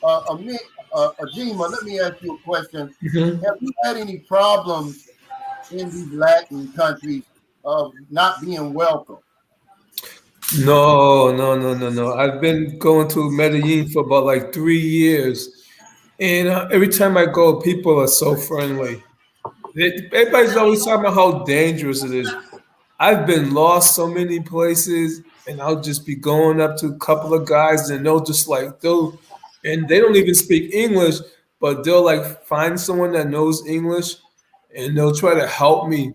Ajima, let me ask you a question. Mhm. Have you had any problems in these Latin countries of not being welcome? No, no, no, no, no. I've been going to Medellin for about like 3 years, and every time I go, people are so friendly. Everybody's always talking about how dangerous it is. I've been lost so many places, and I'll just be going up to a couple of guys, and and they don't even speak English, but they'll like find someone that knows English, and they'll try to help me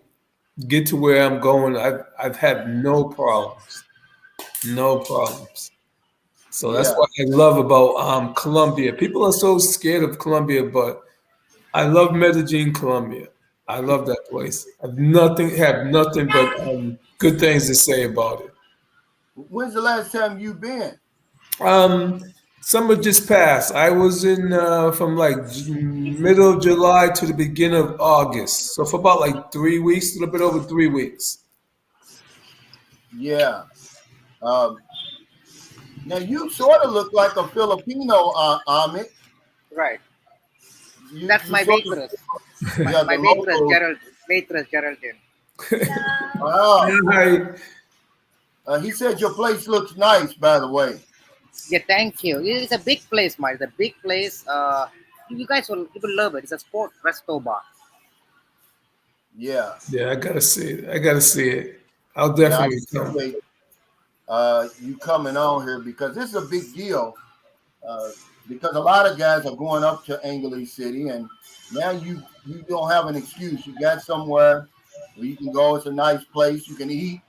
get to where I'm going. I've had no problems, no problems. So that's Yeah, what I love about Colombia. People are so scared of Colombia, but I love Medellin, Colombia. I love that place. Have nothing but good things to say about it. when's the last time you've been? Summer just passed. I was in from like middle of July to the beginning of August. So for about like 3 weeks, a little bit over 3 weeks. Yeah. Um, Now you sort of look like a Filipino, Amit. Right. You That's you my sort of waitress. My, yeah, the my waitress, local. Geraldine. Oh, Hi. he said your place looks nice, by the way. Yeah, thank you. It's a big place, Mike. It's a big place. You will love it. It's a sport resto bar. Yeah, Yeah, I gotta see it. I gotta see it. I'll yeah. I definitely come. appreciate you coming on here because this is a big deal. Uh, because a lot of guys are going up to Angeles City, and now you don't have an excuse. You got somewhere where you can go. It's a nice place. You can eat.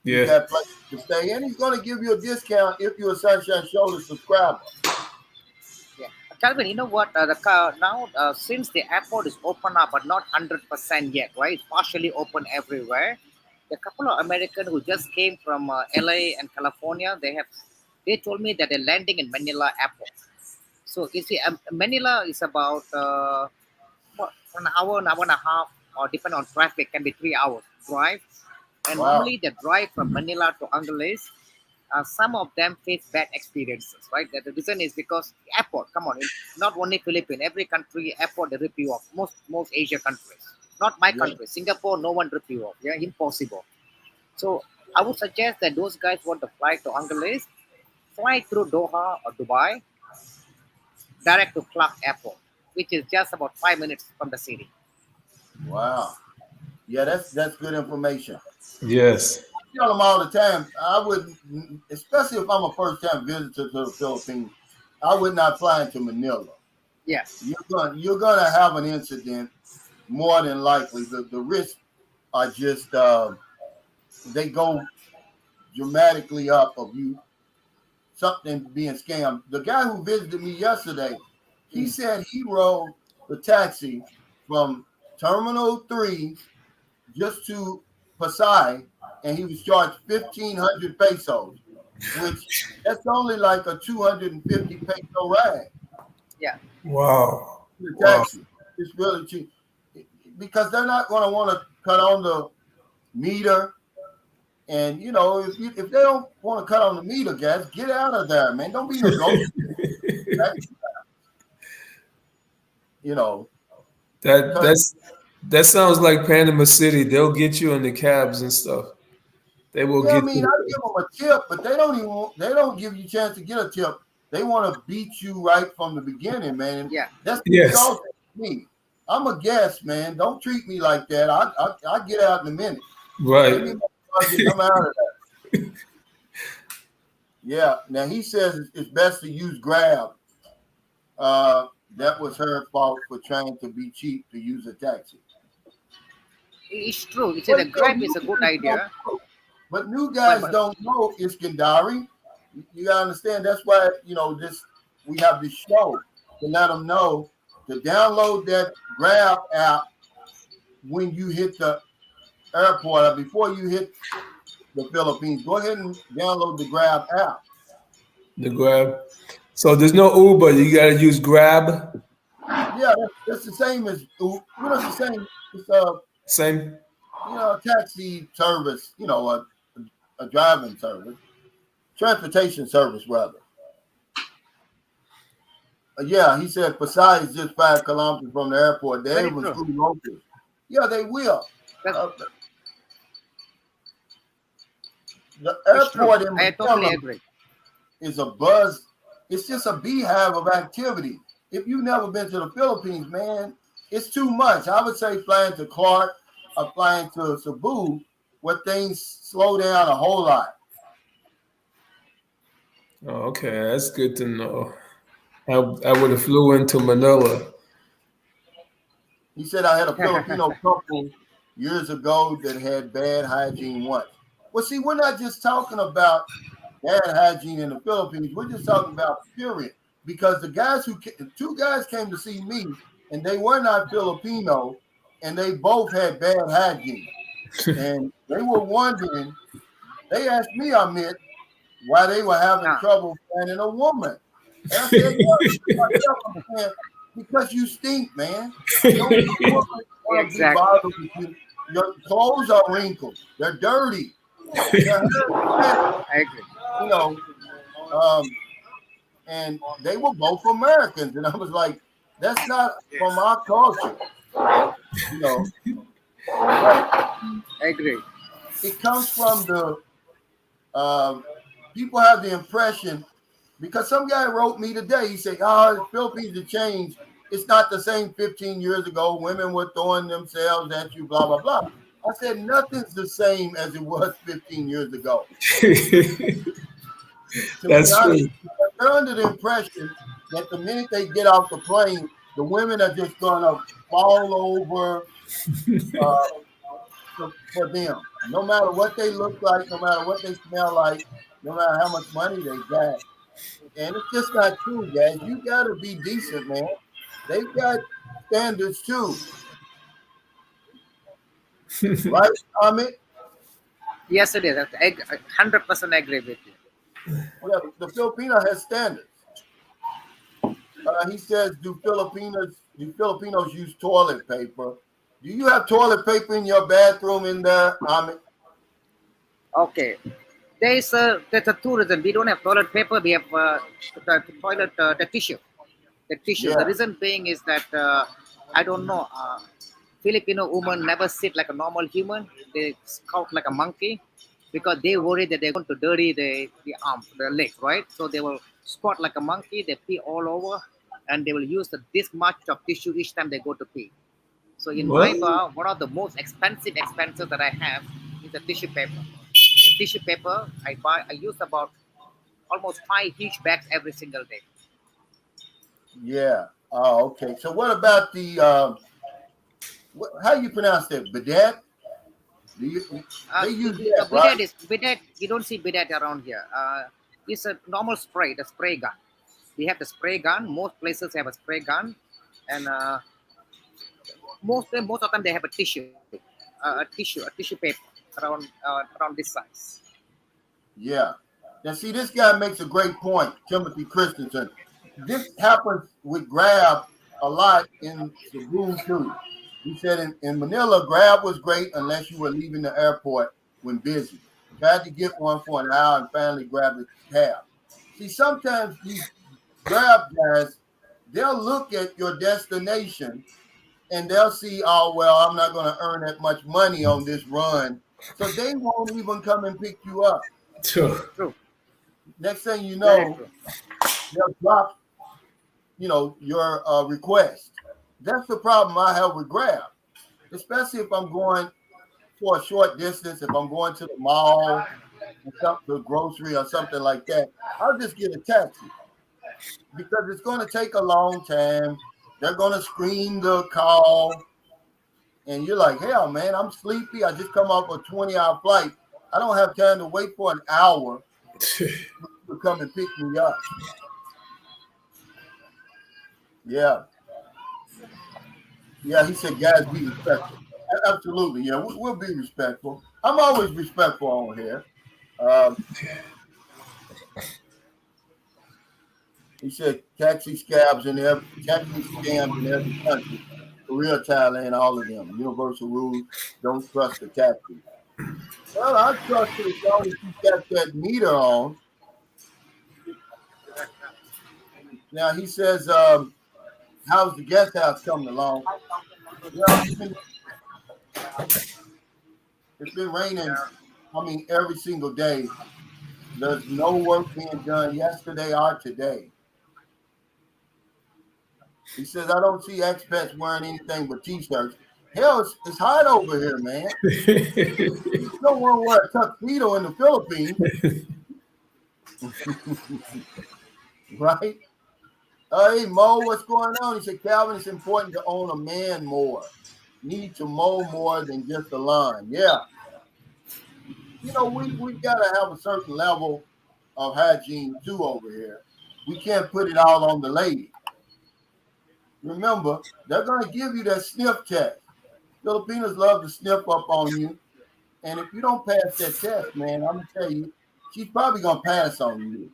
He's Yeah. got places to stay, and he's going to give you a discount if you're a Sunshine Shoulder subscriber. Yeah, Calvin, you know what? Now, since the airport is open up, but not 100% yet, right? It's partially open everywhere. The couple of Americans who just came from LA and California, they told me that they're landing in Manila airport. So you see, Manila is about for an hour and a half, or depending on traffic, can be 3 hours drive. And Wow. normally the drive from Manila to Angeles, some of them face bad experiences, right? The reason is because airport, come on, not only Philippines, every country airport they rip you off. Most Asia countries, not my Yeah. country, Singapore, no one rip you off. Yeah, impossible. So I would suggest that those guys want to fly to Angeles, fly through Doha or Dubai, direct to Clark Airport, which is just about 5 minutes from the city. Wow. Yeah, that's good information. Yes. I tell them all the time. I wouldn't, especially if I'm a first time visitor to the Philippines, I would not fly into Manila. Yes, You're gonna have an incident more than likely. The risks are just they go dramatically up of you something being scammed. The guy who visited me yesterday, he mm, said he rode the taxi from Terminal 3 just to Pasay, and he was charged 1,500 pesos, which that's only like a 250 peso ride yeah, Wow. in the Wow. taxi. It's really cheap because they're not going to want to cut on the meter. And if they don't want to cut on the meter, guys, get out of there, man. Don't be negotiating. You know, that because that's that sounds like Panama City. They'll get you in the cabs and stuff. They will yeah, I get mean, I you. give them a tip, but they don't give you a chance to get a tip. They want to beat you right from the beginning, man. yeah. That's Yes. insulting to me. I'm a guest, man. Don't treat me like that. I get out in a minute. Give me Right. my luggage. I'm out of there. Yeah. Now he says it's best to use Grab. That was her fault for trying to be cheap to use a taxi. It's true. You see, But the Grab is a good don't idea, know. But new but guys don't know Iskandari. You gotta understand. That's why this we have this show to let them know to download that Grab app when you hit the airport or before you hit the Philippines. Go ahead and download the Grab app. The Grab. So there's no Uber. You got to use Grab. Yeah, that's the same as it's the same. It's Same. a taxi service. A driving service, transportation service rather. Yeah, he said Pasay is just 5 kilometers from the airport. They very even true. screw locals. Yeah, they will. That's Uh, the it's true. airport in I totally Manila agree. is a buzz. It's just a beehive of activity. If you've never been to the Philippines, man, it's too much. I would say flying to Clark or flying to Cebu, where things slow down a whole lot. Oh, okay, that's good to know. I would have flew into Manila. He said I had a Filipino couple years ago that had bad hygiene once. Well, see, we're not just talking about bad hygiene in the Philippines. We're just talking about period. Because two guys came to see me, and they were not Filipino, and they both had bad hygiene, and they were wondering. They asked me, Amit, why they were having Ah, trouble finding a woman, and I said, "Look, myself, I'm saying, because you stink, man. No woman want to be exactly. bothered with you. Your clothes are wrinkled. They're dirty. Your hair is messy, I agree. you know." Um, and they were both Americans, and I was like, "That's not from our culture, you know." But I agree. it comes from the people have the impression because some guy wrote me today. He said, "Oh, the Philippines have changed. It's not the same 15 years ago. Women were throwing themselves at you, blah blah blah." I said, "Nothing's the same as it was 15 years ago." To be That's honest, true. they're under the impression that the minute they get off the plane, the women are just gonna fall over, uh, for them. No matter what they look like, no matter what they smell like, no matter how much money they got. And it's just not true, guys. You gotta be decent, man. They got standards too, right, Amit? Yes, it is. I 100% agree with you. Well, the Filipino has standards. He says, do Filipinos use toilet paper? Do you have toilet paper in your bathroom in there, Amit? Okay. There's a two reason. We don't have toilet paper. We have the toilet, the tissue. The tissue. The Yeah. reason being is that I don't know. Filipino women never sit like a normal human. They scout like a monkey because they worry that they're going to dirty the arm, the leg, right? So they will squat like a monkey. They pee all over, and they will use this much of tissue each time they go to pee. So in my What? bar, one of the most expensive expenses that I have is the tissue paper. The tissue paper I use about almost 5 huge bags every single day. Yeah. Oh, okay. So what about the how you pronounce that? Bidet? Do you they use The that, bidet right? is bidet. You don't see bidet around here. It's a normal spray, the spray gun. We have the spray gun. Most places have a spray gun, and most of them they have a tissue, a tissue paper around this size. Yeah. Now see, this guy makes a great point, Timothy Christensen. This happens with Grab a lot in Cebu too. He said in Manila, Grab was great unless you were leaving the airport when busy. Tried to get one for an hour and finally grabbed a cab. See, sometimes these Grab guys, they'll look at your destination and they'll see, oh, well, I'm not going to earn that much money on this run. So they won't even come and pick you up. Sure. True, Next thing you very know, true. they'll drop, your request. That's the problem I have with Grab, especially if I'm going for a short distance. If I'm going to the mall, or the grocery or something like that, I'll just get a taxi because it's going to take a long time. They're going to screen the call, and you're like, hell, man, I'm sleepy. I just come off a 20-hour flight. I don't have time to wait for an hour to come and pick me up. Yeah. Yeah, he said, guys, be respectful. Absolutely. Yeah, we'll be respectful. I'm always respectful on here. Um, he said, taxi scams in every country. Korea, Thailand, all of them. Universal rules. Don't trust the taxi. Well, I trust it as long as you got that meter on. Now he says, how's the guest house coming along? Well, it's been raining. I mean, every single day. There's no work being done yesterday or today. He says, I don't see expats wearing anything but t-shirts. Hell, it's hot over here, man. You don't want to wear a tuxedo in the Philippines, right? Hey, Mo, what's going on? He said, Calvin, it's important to own a man more. Need to mow more than just the lawn. Yeah. We got to have a certain level of hygiene too over here. We can't put it all on the lady. Remember, they're going to give you that sniff test. Filipinos love to sniff up on you. And if you don't pass that test, man, I'm going to tell you, she's probably going to pass on you.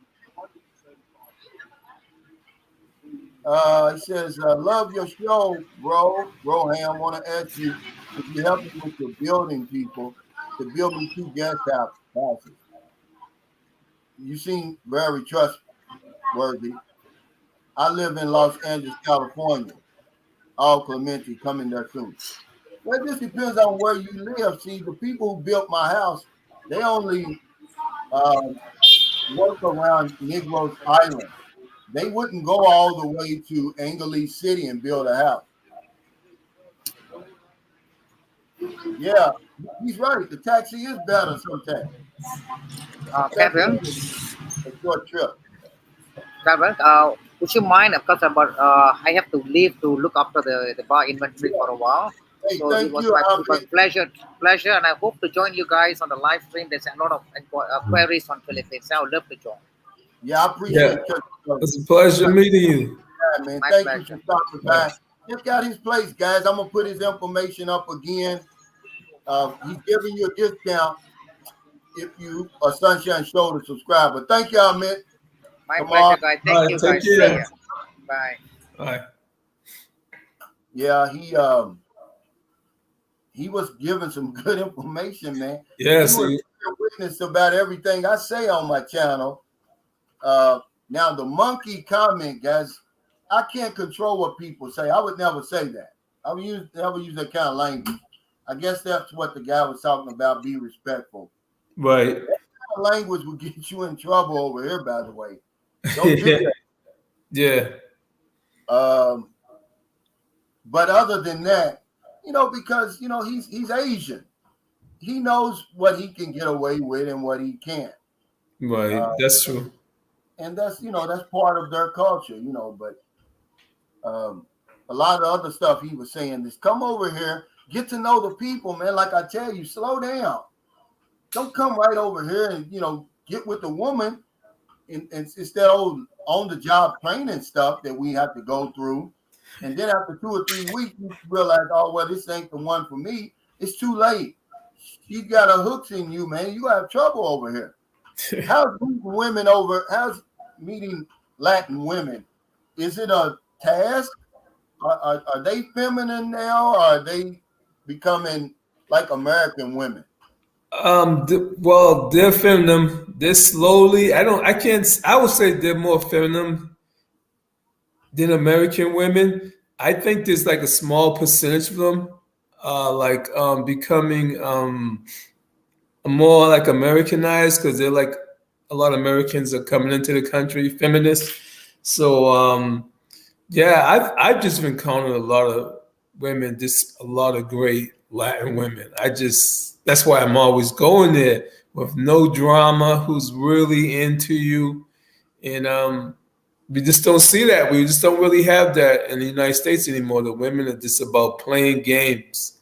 He says, love your show, bro. Broham, want to ask you if you help me with your building people to build me 2 guest houses. You seem very trustworthy. I live in Los Angeles, California. All Clemente coming there soon. Well, it just depends on where you live. See, the people who built my house, they only work around Negroes Island. They wouldn't go all the way to Angeli City and build a house. Yeah, he's right. The taxi is better sometimes. Kevin, A short trip. Kevin, would you mind, of course, about I have to leave to look after the bar inventory for a while. Hey, So thank you, it was Ahmed. pleasure, and I hope to join you guys on the live stream. There's a lot of queries on Philippines. I would love to join. Yeah, I Yeah, appreciate you. it's a pleasure meeting you. Man. My Thank you for pleasure. stopping All right. by. Check out his place, guys. I'm gonna put his information up again. He's giving you a discount if you are Sunshine Shoulder subscriber. Thank you, Ahmed. My Come on. pleasure, guys. All Thank right, you, take guys. See care. ya. Bye. All right. Yeah, he was giving some good information, man. Yeah, He was see, a witness about everything I say on my channel. Now the monkey comment, guys, I can't control what people say. I would never say that. I would never use that kind of language. I guess that's what the guy was talking about. Be respectful. right. That kind of language will get you in trouble over here, by the way. Don't do Yeah, that. yeah, But other than that, because he's Asian, he knows what he can get away with and what he can't. right. Uh, That's true. and that's part of their culture, But a lot of other stuff he was saying is come over here, get to know the people, man. Like I tell you, slow down. Don't come right over here and get with the woman and instead of on the job training stuff that we have to go through. And then after 2 or 3 weeks, you realize, oh well, this ain't the one for me. It's too late. She's got her hooks in you, man. You have trouble over here. How's meeting Latin women? Is it a task? Are they feminine now? Or are they becoming like American women? Well, they're feminine. They're slowly. I can't. I would say they're more feminine than American women. I think there's like a small percentage of them, becoming more like Americanized because they're like a lot of Americans are coming into the country, feminists. So yeah, I've just been counting a lot of women, just a lot of great Latin women. That's why I'm always going there with no drama, who's really into you, and we just don't see that. We just don't really have that in the United States anymore. The women are just about playing games,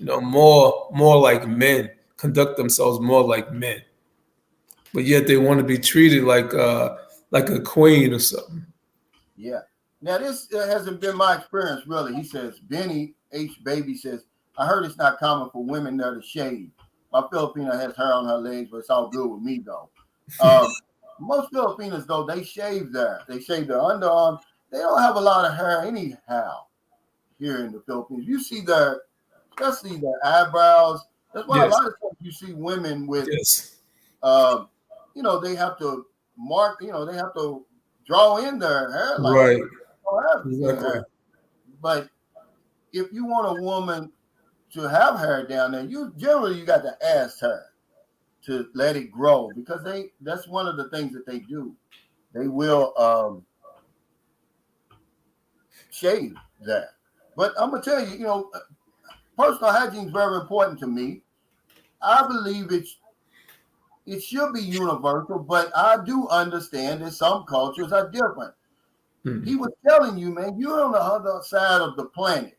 more like men, conduct themselves more like men, but yet they want to be treated like a queen or something. Yeah. Now this hasn't been my experience really. He says Benny H Baby says I heard it's not common for women there to shave. My Filipina has hair on her legs, but it's all good with me though. Most Filipinas though they shave there. They shave their underarm. They don't have a lot of hair anyhow here in the Philippines. You see especially their eyebrows. That's why a Yes, lot of times you see women with yes, um, they have to mark, they have to draw in their hair like right, don't have thin exactly, hair. But if you want a woman to have hair down there, you got to ask her to let it grow because that's one of the things that they do. They will shave that. But I'm gonna tell you, personal hygiene is very important to me. I believe it should be universal, but I do understand that some cultures are different. Hmm. He was telling you, man, you're on the other side of the planet.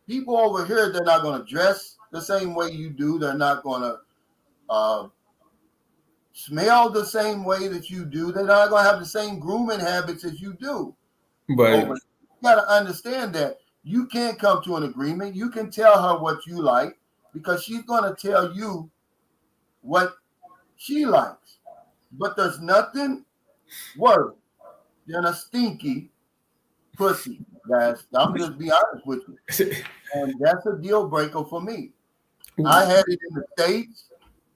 People over here, they're not going to dress the same way you do. They're not going to smell the same way that you do. They're not going to have the same grooming habits as you do. right, Over, you got to understand that you can't come to an agreement. You can tell her what you like because she's going to tell you what she likes. But there's nothing worse than a stinky pussy, guys. I'm just be honest with you. And that's a deal breaker for me. I had it in the States.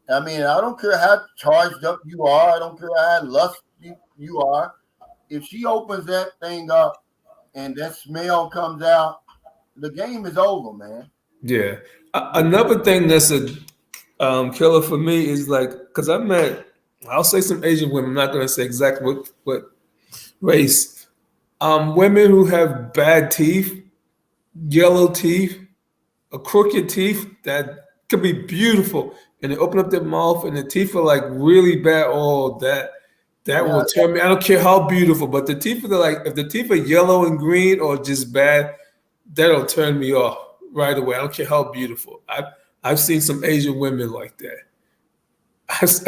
I mean, I don't care how charged up you are. I don't care how lusty you are. If she opens that thing up and that smell comes out, the game is over, man. yeah. Another thing that's a killer for me is like because I met, I'll say some Asian women. I'm not going to say exactly what race. Women who have bad teeth, yellow teeth, a crooked teeth that could be beautiful, and they open up their mouth and the teeth are like really bad. Oh, that Yeah, will turn me. I don't care how beautiful, but the teeth are like if the teeth are yellow and green or just bad, that'll turn me off right away. I don't care how beautiful. I've seen some Asian women like that.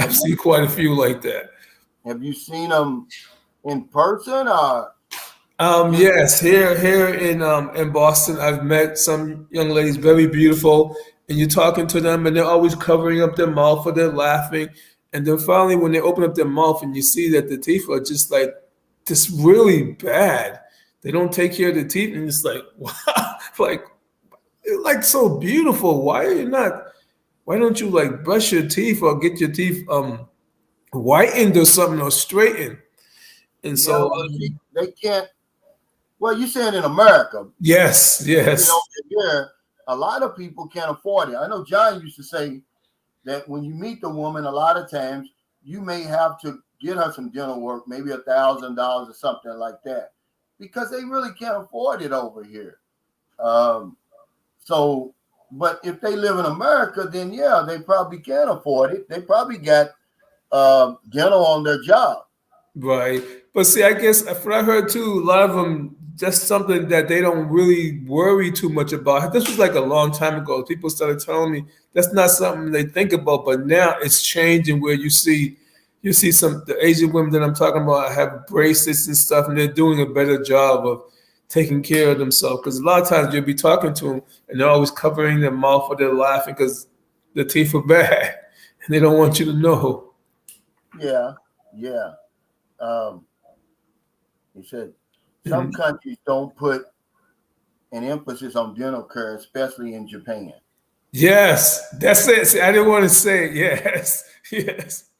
I've seen quite a few like that. Have you seen them in person or just Yes, here in Boston, I've met some young ladies, very beautiful, and you're talking to them, and they're always covering up their mouth or they're laughing, and then finally, when they open up their mouth and you see that the teeth are just like just really bad, they don't take care of the teeth, and it's like, wow, like they're like so beautiful. Why are you not? Why don't you like brush your teeth or get your teeth whitened or something or straightened? And yeah? so, Well, see, they can't. Well, you saying in America, yes, yes. over here, a lot of people can't afford it. I know John used to say that when you meet the woman, a lot of times you may have to get her some dental work, maybe $1,000 or something like that, because they really can't afford it over here. Um, so, but if they live in America, then yeah, they probably can afford it. They probably got dental on their job. Right. But see, I guess what I heard too, a lot of them, just something that they don't really worry too much about. This was like a long time ago. People started telling me that's not something they think about, but now it's changing where you see some the Asian women that I'm talking about have bracelets and stuff, and they're doing a better job of taking care of themselves. Because a lot of times you'll be talking to them and they're always covering their mouth or they're laughing because the teeth are bad and they don't want you to know. Yeah, yeah. Um, he said some Mhm. countries don't put an emphasis on dental care, especially in Japan. Yes, that's it. See, I didn't want to say it. Yes, yes,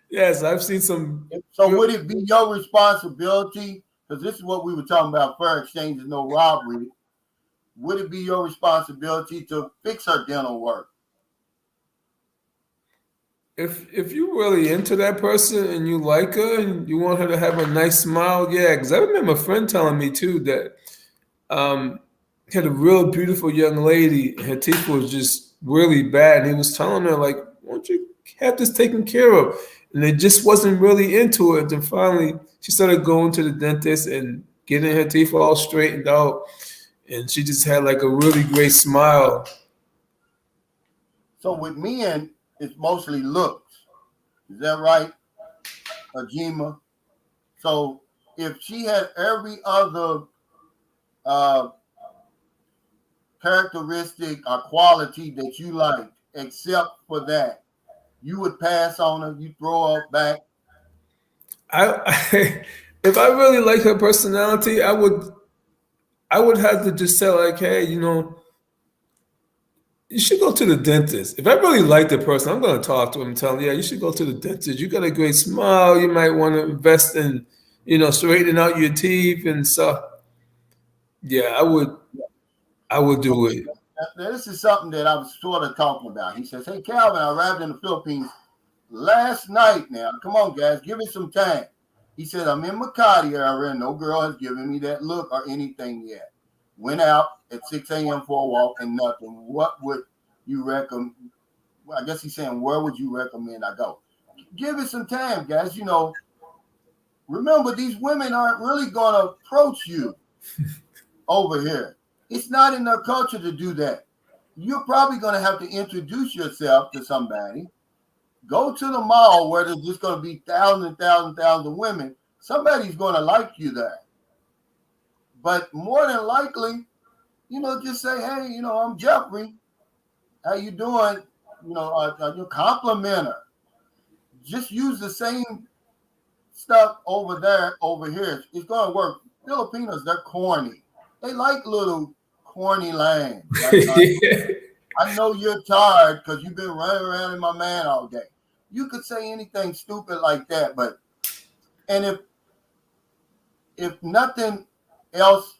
yes. I've seen some So real. would it be your responsibility? Because this is what we were talking about: fair exchange is no robbery. Would it be your responsibility to fix her dental work? If you're really into that person and you like her and you want her to have a nice smile, yeah. Because I remember a friend telling me too that um, had a real beautiful young lady. Her teeth was just really bad, and he was telling her like, "Won't you have this taken care of?" And they just wasn't really into it. And finally, she started going to the dentist and getting her teeth all straightened out, and she just had like a really great smile. So with men, it's mostly looks. Is that right, Ajima? So if she had every other uh, characteristic or quality that you liked, except for that, you would pass on her. You throw her back. I if I really like her personality, I would have to just say like, hey, you should go to the dentist. If I really like the person, I'm going to talk to him and tell him, yeah, you should go to the dentist. You got a great smile. You might want to invest in, straightening out your teeth and stuff. Yeah, I would do it. Now, this is something that I was sort of talking about. He says, "Hey, Calvin, I arrived in the Philippines last night. Now, come on, guys, give it some time." He said, "I'm in Makati area. No girl has given me that look or anything yet. Went out at 6 a.m. for a walk and nothing. What would you recommend?" Well, I guess he's saying, where would you recommend I go? Give it some time, guys. Remember, these women aren't really going to approach you over here. It's not in their culture to do that. You're probably going to have to introduce yourself to somebody. Go to the mall where there's just going to be thousands and thousands and thousands of women. Somebody's going to like you there. But more than likely, just say, "Hey, I'm Jeffrey. How you doing?" You compliment her. Just use the same stuff over there, over here. It's going to work. Filipinos, they're corny. They like little corny lines. Like, I know you're tired because you've been running around in my man all day. You could say anything stupid like that, and if nothing else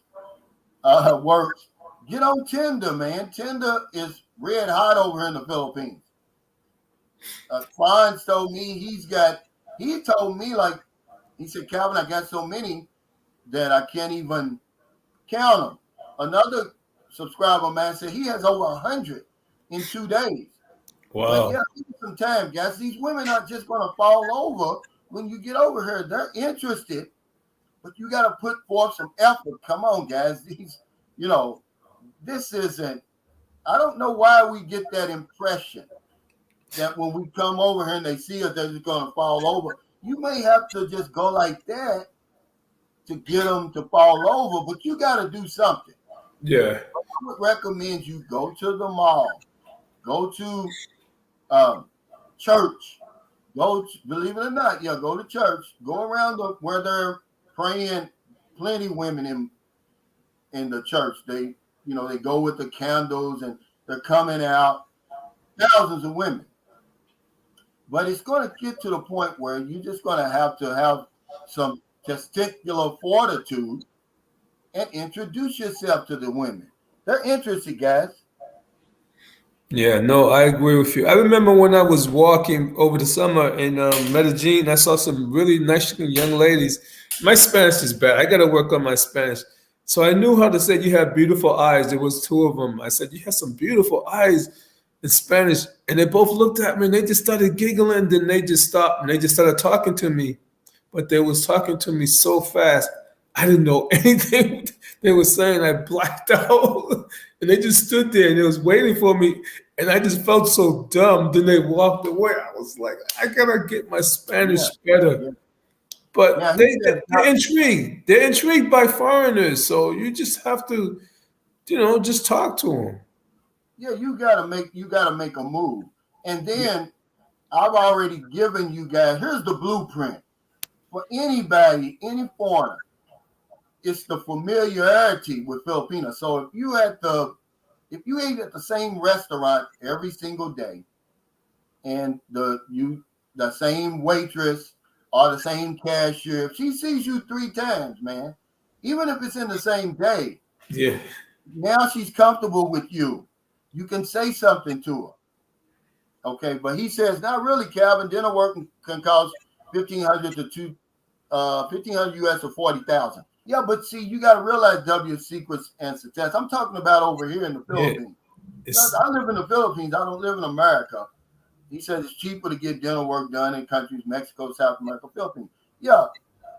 works, get on Tinder, man. Tinder is red hot over here in the Philippines. Klein told me he told me, like, he said, "Calvin, I got so many that I can't even count them." Another subscriber, man, said he has over 100 in 2 days. But Wow. yeah, give it some time, guys. These women aren't just going to fall over when you get over here. They're interested, but you got to put forth some effort. Come on, guys. You know, this isn't I don't know why we get that impression that when we come over here and they see us, they're just going to fall over. You may have to just go like that to get them to fall over, but you got to do something. Yeah. I would recommend you go to the mall, go to church, believe it or not, yeah, go to church, go around where they're praying. Plenty of women in the church. They go with the candles and they're coming out, thousands of women. But it's going to get to the point where you're just going to have some testicular fortitude and introduce yourself to the women. They're interested, guys. Yeah, no, I agree with you. I remember when I was walking over the summer in Medellin, I saw some really nice young ladies. My Spanish is bad. I got to work on my Spanish. So I knew how to say you have beautiful eyes. There was two of them. I said, you have some beautiful eyes in Spanish. And they both looked at me and they just started giggling. Then they just stopped and they just started talking to me. But they was talking to me so fast. I didn't know anything they were saying. I blacked out. And they just stood there and they was waiting for me. And I just felt so dumb. Then they walked away. I was like, I gotta get my Yeah, Spanish better. yeah. But Now he says, they're intrigued. They're intrigued by foreigners. So you just have to, just talk to them. yeah, you gotta make a move. And then I've already given you guys. Here's the blueprint for anybody, any foreigner. It's the familiarity with Filipinos. So if you ate at the same restaurant every single day, and the same waitress or the same cashier, if she sees you 3 times, man, even if it's in the same day, Yeah. now she's comfortable with you. You can say something to her. Okay, but he says, not really, Calvin. Dinner work can cost 1,500 to 1,500 US to 40,000. Yeah, but see, you got to realize W secrets and success. I'm talking about over here in the Yeah. Philippines. It's I live in the Philippines. I don't live in America. He says it's cheaper to get dental work done in countries Mexico, South America, Philippines. Yeah,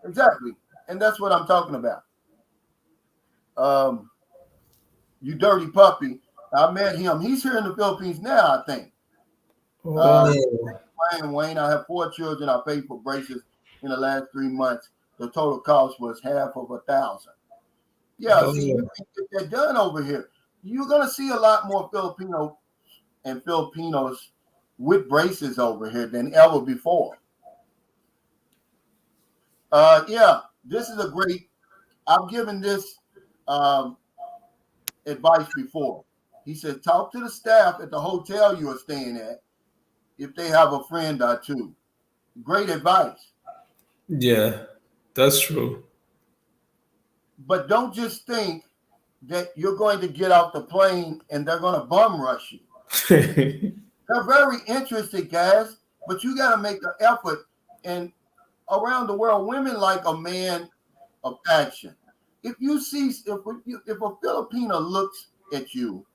exactly, and that's what I'm talking about. Um, you dirty puppy. I met him. He's here in the Philippines now, I think. Uh, oh, Wayne, I have 4 children. I paid for braces in the last 3 months. The total cost was $1,000. Yeah, see, you oh. can get that done over here. You're gonna see a lot more Filipinos with braces over here than ever before. Yeah, this is a great. I've given this um, advice before. He said, talk to the staff at the hotel you are staying at if they have a friend or two. Great advice. Yeah, that's true. But don't just think that you're going to get off the plane and they're going to bum rush you. They're very interested, guys, but you got to make an effort. And around the world, women like a man of action. If you see, if a Filipino looks at you,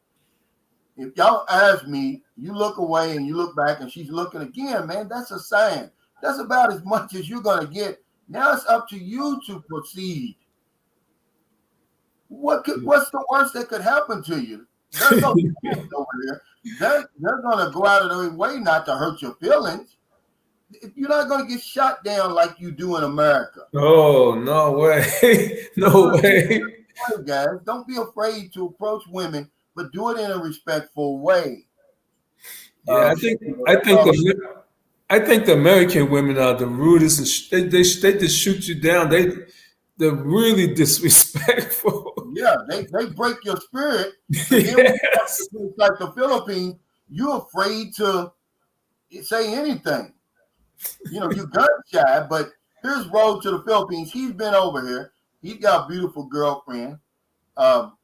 if y'all ask me, you look away and you look back and she's looking again, man, that's a sign. That's about as much as you're going to get. Now it's up to you to proceed. What's the worst that could happen to you? There's no chance over here. They're going to go out of their way not to hurt your feelings. You're not going to get shot down like you do in America. Oh, no way. No way. Guys, don't be afraid to approach women, but do it in a respectful way. Yeah, I That's think all. I think the American women are the rudest. And they just shoot you down. They're really disrespectful. Yeah, they break your spirit, and then when you come to Yes. a place like the Philippines, you're afraid to say anything. You're gun shy, but here's Road to the Philippines. He's been over here. He's got a beautiful girlfriend. Um,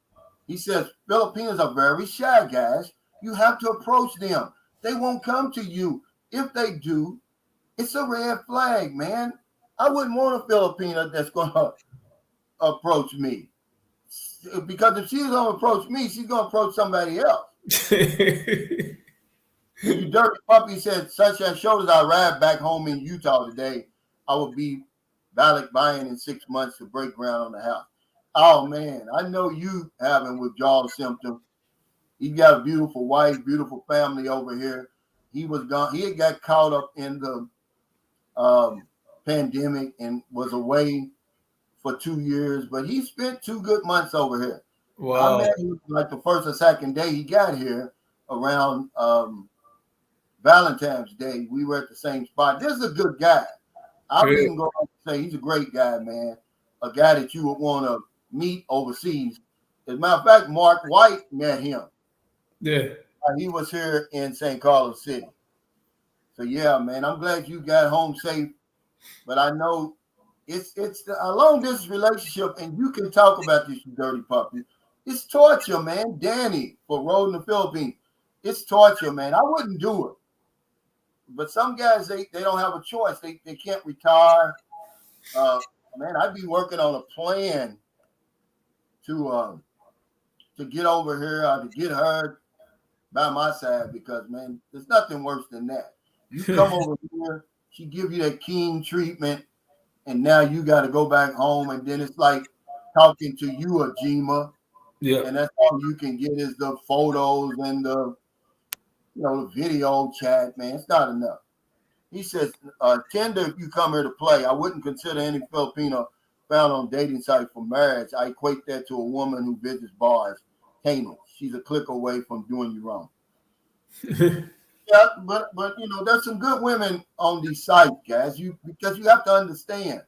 he says Filipinos are very shy, guys. You have to approach them. They won't come to you. If they do, it's a red flag, man. I wouldn't want a Filipino that's going to approach me. Because if she's going to approach me, she's going to approach somebody else. And you dirty puppy said, Sunshine Shoulders, I ride back home in Utah today. I will be ballot buying in 6 months to break ground on the house. Oh, man, I know you having withdrawal symptoms. He got a beautiful wife, beautiful family over here. He was gone. He had got caught up in the pandemic and was away for 2 years, but he spent 2 good months over here. I Wow. met him like the first or second day he got here around Valentine's Day. We were at the same spot. This is a good guy. I would Good. even go on to say he's a great guy, man. A guy that you would want to meet overseas. As a matter of fact, Mark White met him. Yeah. He was here in St. Carlos City. So yeah, man, I'm glad you got home safe. But I know it's a long distance relationship, and you can talk about this, you dirty puppy. It's torture, man. Danny for Road in the Philippines. It's torture, man. I wouldn't do it. But some guys they don't have a choice. They can't retire. Man, I'd be working on a plan to get over here to get her by my side because man, there's nothing worse than that. You come over here, she give you that king treatment, and now you got to go back home, and then it's like talking to you, Ajima, Yeah. and that's all you can get is the photos and the the video chat. Man, it's not enough. He says, Tinder, if you come here to play, I wouldn't consider any Filipino found on dating site for marriage. I equate that to a woman who visits bars. Canaan. She's a click away from doing you wrong. Yeah, but there's some good women on these sites, guys. Because you have to understand,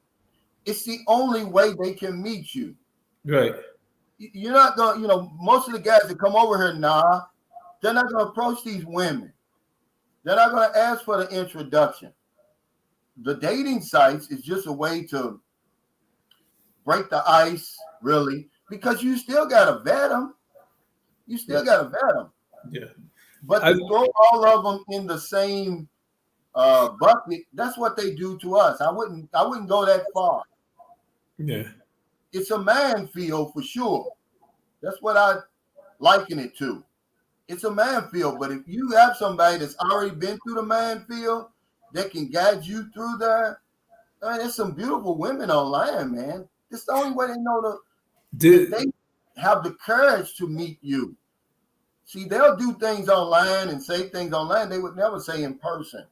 it's the only way they can meet you. Right. You're not gonna, most of the guys that come over here, they're not gonna approach these women. They're not gonna ask for the introduction. The dating sites is just a way to break the ice, really, because you still gotta vet them. You still gotta vet them. Yeah. But to throw all of them in the same bucket, that's what they do to us. I wouldn't go that far. Yeah. It's a minefield for sure. That's what I liken it to. It's a minefield, but if you have somebody that's already been through the minefield that can guide you through there, there's some beautiful women online, man. It's the only way they know that they have the courage to meet you. See, they'll do things online and say things online they would never say in person.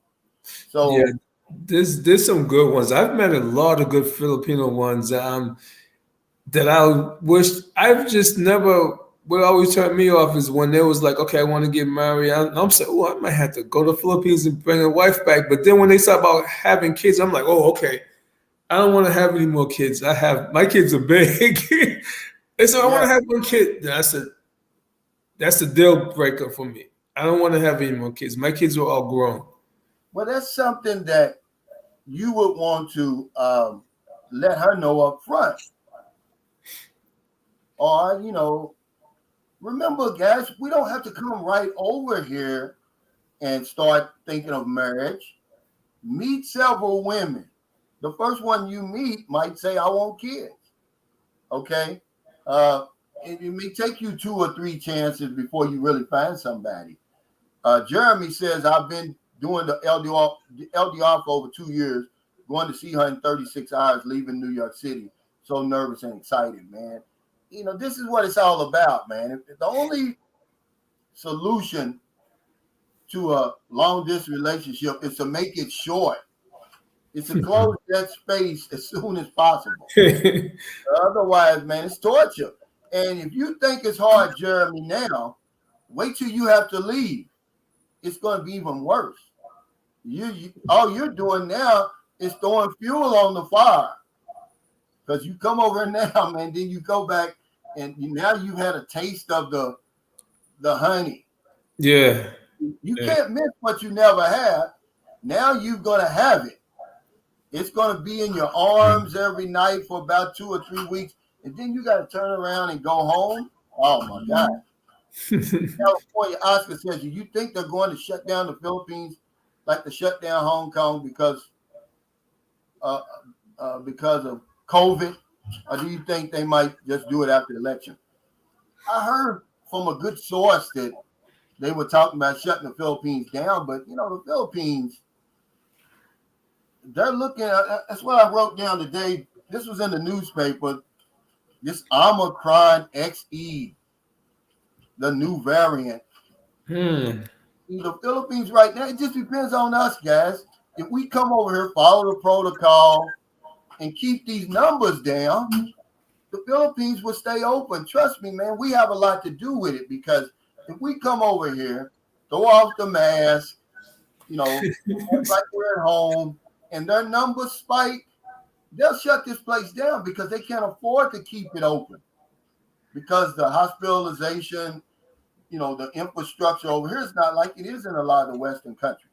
So yeah, there's some good ones. I've met a lot of good Filipino ones. That I wish I've just never. What always turned me off is when they was like, "Okay, I want to get married." I'm saying, "Oh, I might have to go to the Philippines and bring a wife back." But then when they start about having kids, I'm like, "Oh, okay, I don't want to have any more kids. My kids are big." They said, "I want to have one kid." Then I said, "That's the deal breaker for me. I don't want to have any more kids. My kids are all grown." Well, that's something that you would want to let her know up front. Or, remember, guys, we don't have to come right over here and start thinking of marriage. Meet several women. The first one you meet might say, I want kids. Okay? It may take you 2 or 3 chances before you really find somebody. Jeremy says, I've been doing the LDR for over 2 years, going to see her in 36 hours, leaving New York City. So nervous and excited, man. This is what it's all about, man. The only solution to a long distance relationship is to make it short. It's to close that space as soon as possible. Otherwise, man, it's torture. And if you think it's hard, Jeremy, now, wait till you have to leave. It's going to be even worse. All you're doing now is throwing fuel on the fire. Because you come over now, man, then you go back and now you've had a taste of the honey. Yeah. You can't miss what you never had. Now you're going to have it. It's going to be in your arms every night for about 2 or 3 weeks. And then you got to turn around and go home. Oh, my God. California Oscar says, do you think they're going to shut down the Philippines like they shut down Hong Kong because of COVID? Or do you think they might just do it after the election? I heard from a good source that they were talking about shutting the Philippines down, but the Philippines, they're looking at, that's what I wrote down today. This was in the newspaper. This Omicron XE the new variant. Hmm. The Philippines right now, it just depends on us, guys. If we come over here, follow the protocol, and keep these numbers down, the Philippines will stay open. Trust me, man, we have a lot to do with it because if we come over here, throw off the mask, act like we're at home, and their numbers spike, they'll shut this place down because they can't afford to keep it open because the hospitalization, the infrastructure over here is not like it is in a lot of the Western countries.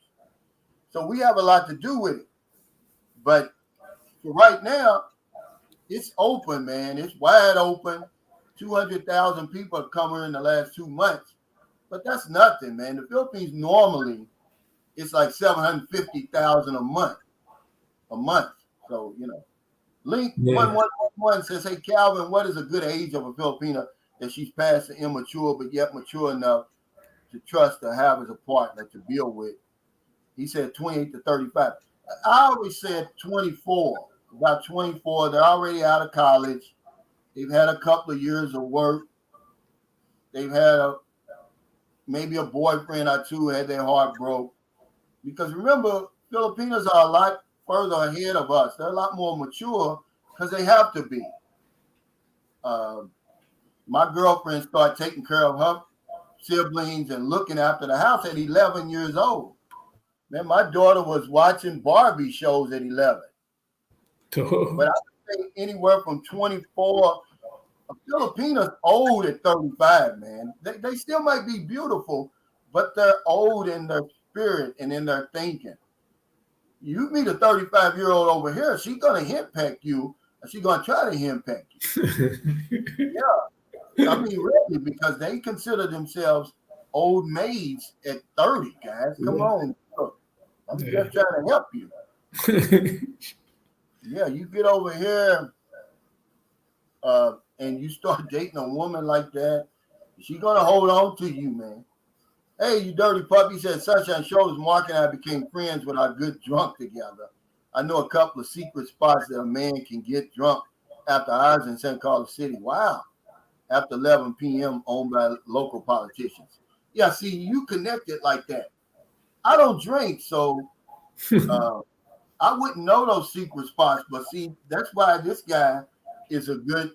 So we have a lot to do with it. But for right now, it's open, man. It's wide open. 200,000 people have come here in the last 2 months. But that's nothing, man. The Philippines normally, it's like 750,000 a month. So, Link Yeah. 1111 says, hey, Calvin, what is a good age of a Filipina that she's past the immature but yet mature enough to trust to have as a partner to build with? He said 28 to 35. I always said 24. About 24. They're already out of college. They've had a couple of years of work. They've had maybe a boyfriend or two had their heart broke. Because remember, Filipinos are a lot further ahead of us. They're a lot more mature because they have to be. My girlfriend started taking care of her siblings and looking after the house at 11 years old. Man, my daughter was watching Barbie shows at 11. But I would say anywhere from 24. Filipinos old at 35, man. They still might be beautiful, but they're old in their spirit and in their thinking. You meet a 35-year-old over here, she's going to henpeck you, and she's going to try to henpeck you. Yeah. I mean, really, because they consider themselves old maids at 30, guys. Come on. Look, I'm just trying to help you. Yeah, you get over here and you start dating a woman like that, she's going to hold on to you, man. Hey, you dirty puppy, said Sunshine Shoulders. Mark and I became friends when I got drunk together. I know a couple of secret spots that a man can get drunk after hours in St. Carlos City. Wow. After 11 p.m. owned by local politicians. Yeah, see, you connected like that. I don't drink, so I wouldn't know those secret spots. But see, that's why this guy is a good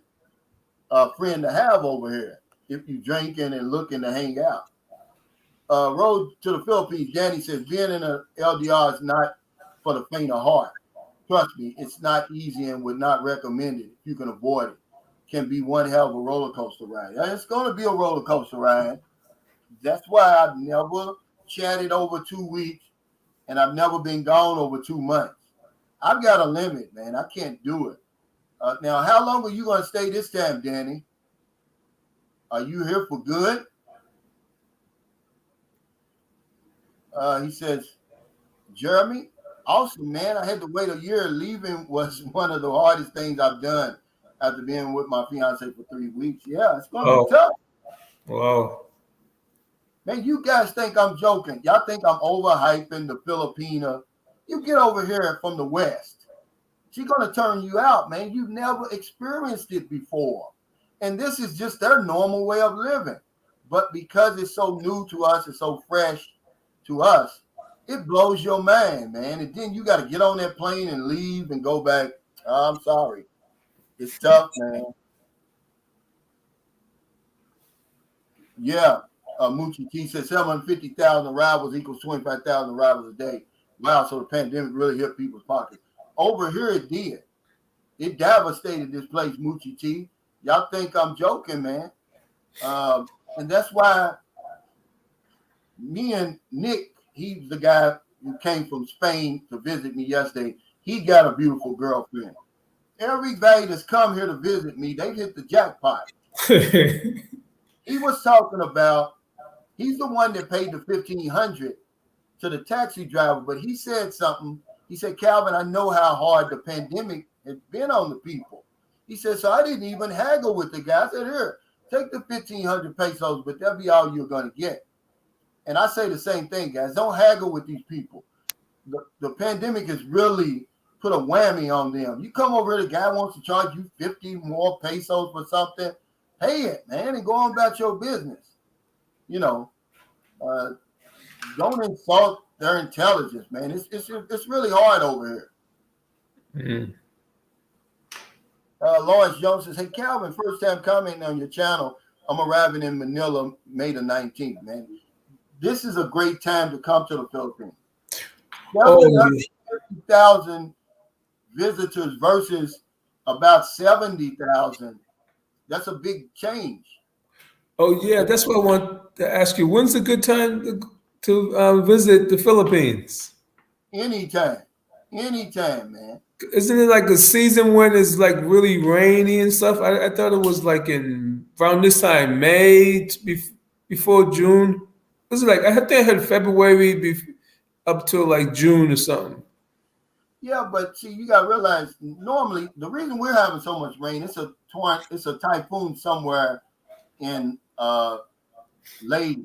friend to have over here if you drinking and looking to hang out. Road to the Philippines, Danny says, being in an LDR is not for the faint of heart. Trust me, it's not easy and would not recommend it if you can avoid it. Can be one hell of a roller coaster ride. It's going to be a roller coaster ride. That's why I've never chatted over 2 weeks and I've never been gone over 2 months. I've got a limit, man. I can't do it. Now, how long are you going to stay this time, Danny? Are you here for good? He says, Jeremy, awesome, man. I had to wait a year. Leaving was one of the hardest things I've done after being with my fiance for 3 weeks. Yeah, it's going to be tough. Wow. Man, you guys think I'm joking. Y'all think I'm overhyping the Filipina. You get over here from the West. She's going to turn you out, man. You've never experienced it before. And this is just their normal way of living. But because it's so new to us, it's so fresh to us, it blows your mind, man. And then you got to get on that plane and leave and go back. I'm sorry. It's tough, man. Yeah. Moochie T says 750,000 arrivals equals 25,000 arrivals a day. Wow, so the pandemic really hit people's pockets. Over here, it did. It devastated this place, Moochie T. Y'all think I'm joking, man. And that's why me and Nick, he's the guy who came from Spain to visit me yesterday. He got a beautiful girlfriend. Everybody that's come here to visit me, they hit the jackpot. He was talking about, he's the one that paid the $1,500 to the taxi driver, but he said something. He said, Calvin, I know how hard the pandemic has been on the people. He said, so I didn't even haggle with the guy. I said, here, take the 1,500 pesos, but that'll be all you're going to get. And I say the same thing, guys. Don't haggle with these people. The pandemic has really put a whammy on them. You come over here, the guy wants to charge you 50 more pesos for something. Pay it, man, and go on about your business. You know, uh, don't insult their intelligence, man. It's really hard over here. Mm. Lawrence Jones says, "Hey Calvin, first time commenting on your channel. I'm arriving in Manila May the 19th, man. This is a great time to come to the Philippines. Oh, yeah. 750,000 visitors versus about 70,000. That's a big change. Oh, yeah. That's what I want to ask you. When's a good time to visit the Philippines? Anytime, anytime, man. Isn't it like a season when it's like really rainy and stuff? I thought it was like in around this time, before June. Was it like I think I heard February up till like June or something. Yeah, but see, you got to realize normally the reason we're having so much rain, it's a typhoon somewhere in Leyte.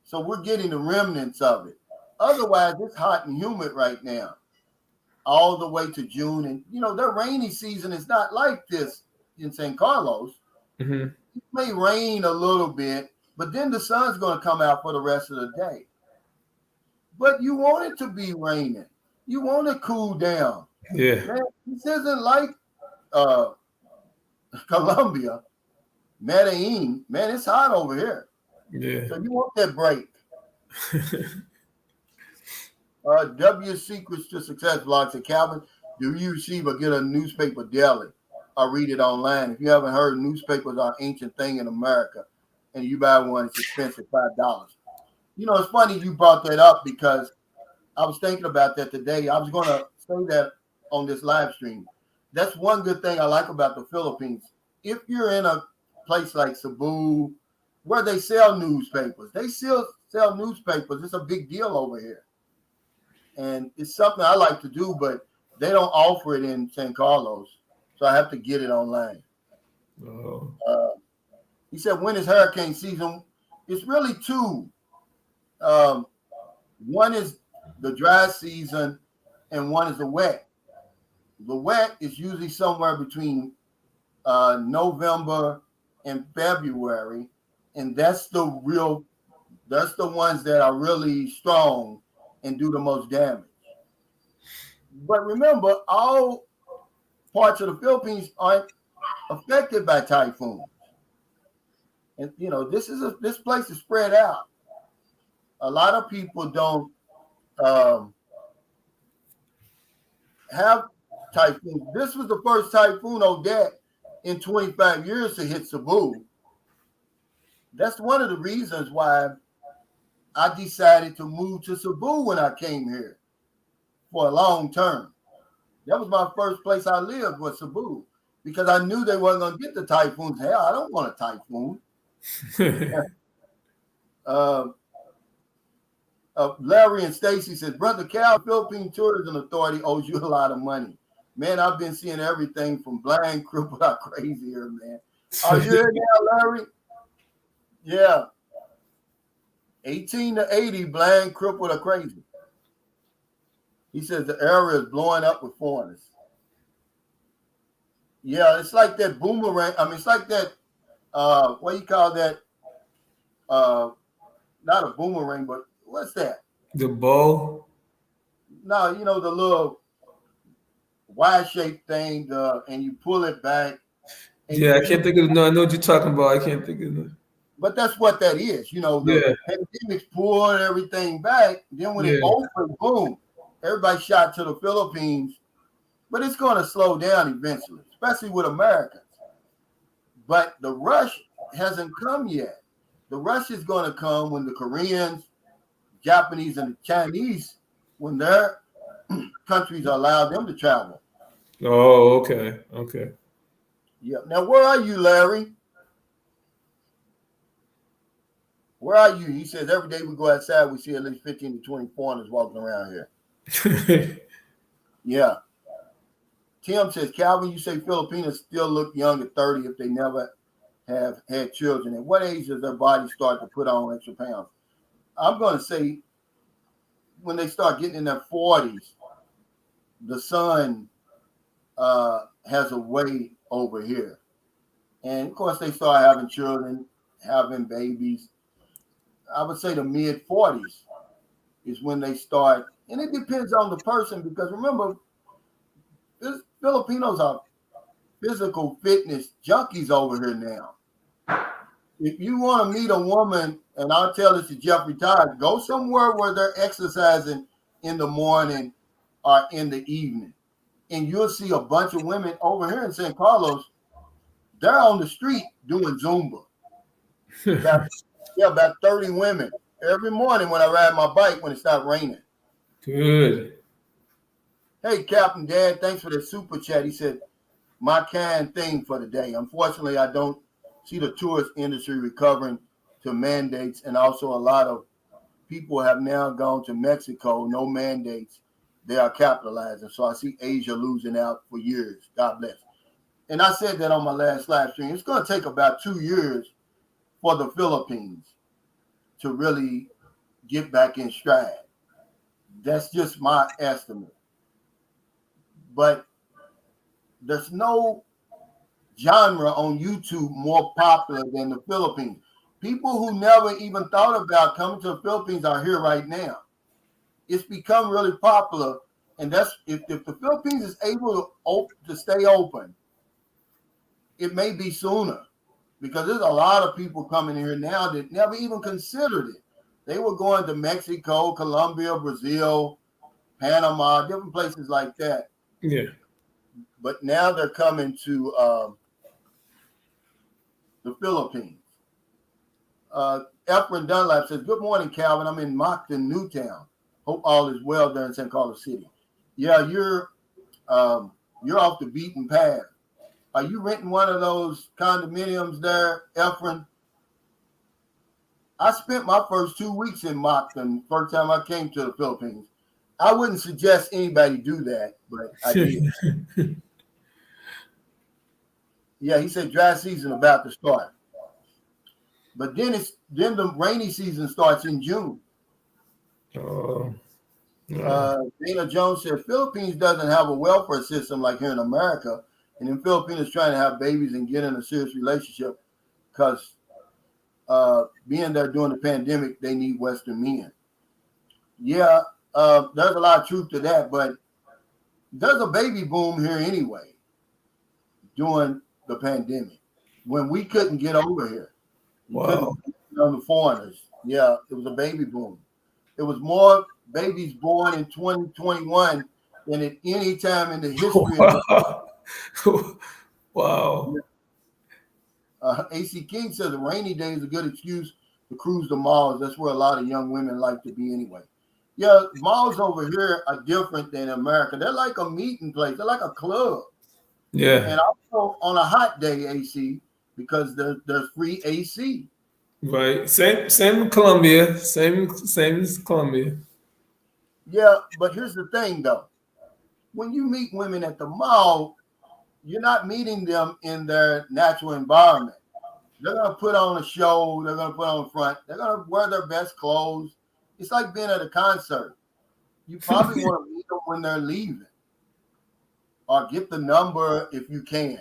So we're getting the remnants of it. Otherwise, it's hot and humid right now, all the way to June. And their rainy season is not like this in San Carlos. Hmm. It may rain a little bit, but then the sun's going to come out for the rest of the day. But you want it to be raining. You want to cool down. Yeah, Man, this isn't like uh, Colombia, Medellin. Man, it's hot over here. yeah. So you want that break. W Secrets to Success blog said, Calvin, do you receive or get a newspaper daily? I read it online. If you haven't heard, newspapers are an ancient thing in America, and you buy one, it's expensive, $5. It's funny you brought that up because I was thinking about that today. I was going to say that on this live stream. That's one good thing I like about the Philippines. If you're in a place like Cebu, where they sell newspapers, they still sell newspapers. It's a big deal over here. And it's something I like to do, but they don't offer it in San Carlos. So I have to get it online. Oh. He said, when is hurricane season? It's really two. One is the dry season and one is the wet. The wet is usually somewhere between November and February. And that's the ones that are really strong and do the most damage. But remember, all parts of the Philippines aren't affected by typhoons. And this place is spread out. A lot of people don't have typhoons. This was the first typhoon Odette in 25 years to hit Cebu. That's one of the reasons why I decided to move to Cebu when I came here for a long term. That was my first place I lived, was Cebu, because I knew they weren't going to get the typhoons. Hell, I don't want a typhoon. Larry and Stacy says, Brother Cal, Philippine Tourism Authority owes you a lot of money. Man, I've been seeing everything from blind, crippled, out crazy here, man. Are you here now, Larry? Yeah. 18 to 80, blind, crippled, or crazy. He says the area is blowing up with foreigners. Yeah, it's like that boomerang. I mean, it's like that, what do you call that? Not a boomerang, but what's that? The bow? No, the little Y-shaped thing, and you pull it back. Yeah, I can't think of. No, I know what you're talking about. I can't think of it. But that's what that is. The pandemic's pulling everything back. Then when it opened, boom, everybody shot to the Philippines. But it's going to slow down eventually, especially with Americans. But the rush hasn't come yet. The rush is going to come when the Koreans, Japanese, and the Chinese, when their countries allow them to travel. Oh, okay. Okay. Yeah. Now, where are you, Larry? Where are you? He says every day we go outside, we see at least 15 to 20 foreigners walking around here. Yeah. Tim says, Calvin, you say Filipinos still look young at 30 if they never have had children. At what age does their body start to put on extra pounds? I'm going to say when they start getting in their 40s, the sun has a way over here. And, of course, they start having children, having babies. I would say the mid 40s is when they start, and it depends on the person because remember, Filipinos are physical fitness junkies over here now. If you want to meet a woman, and I'll tell this to Jeffrey Todd, go somewhere where they're exercising in the morning or in the evening. And you'll see a bunch of women over here in San Carlos, they're on the street doing Zumba. About 30 women every morning when I ride my bike when it starts raining. Good. Hey, Captain Dad, thanks for the super chat. He said, my kind thing for the day. Unfortunately, I don't see the tourist industry recovering to mandates, and also a lot of people have now gone to Mexico, no mandates. They are capitalizing. So I see Asia losing out for years. God bless. And I said that on my last live stream. It's going to take about 2 years for the Philippines to really get back in stride. That's just my estimate. But there's no genre on YouTube more popular than the Philippines. People who never even thought about coming to the Philippines are here right now. It's become really popular, and that's if the Philippines is able to stay open, it may be sooner because there's a lot of people coming here now that never even considered it. They were going to Mexico, Colombia, Brazil, Panama, different places like that. Yeah. But now they're coming to the Philippines. Efren Dunlap says, good morning, Calvin. I'm in Moncton, Newtown. Hope all is well there in San Carlos City. Yeah, you're off the beaten path. Are you renting one of those condominiums there, Efren? I spent my first 2 weeks in Moncton, first time I came to the Philippines. I wouldn't suggest anybody do that, but I did. Yeah, he said dry season about to start. But then the rainy season starts in June. Oh. Dana Jones said Philippines doesn't have a welfare system like here in America, and in Philippines trying to have babies and get in a serious relationship because being there during the pandemic, they need Western men. Yeah, there's a lot of truth to that, but there's a baby boom here anyway during the pandemic when we couldn't get over here. Wow. On the foreigners. Yeah, it was a baby boom. It was more babies born in 2021 than at any time in the history of Wow. AC King says a rainy day is a good excuse to cruise the malls. That's where a lot of young women like to be anyway. Yeah, malls over here are different than America. They're like a meeting place. They're like a club. Yeah. And also on a hot day, AC, because there's free AC. Right. Same Colombia. Same as Colombia. Yeah, but here's the thing though. When you meet women at the mall, you're not meeting them in their natural environment. They're going to put on a show. They're going to put on front. They're going to wear their best clothes. It's like being at a concert. You probably want to meet them when they're leaving or get the number if you can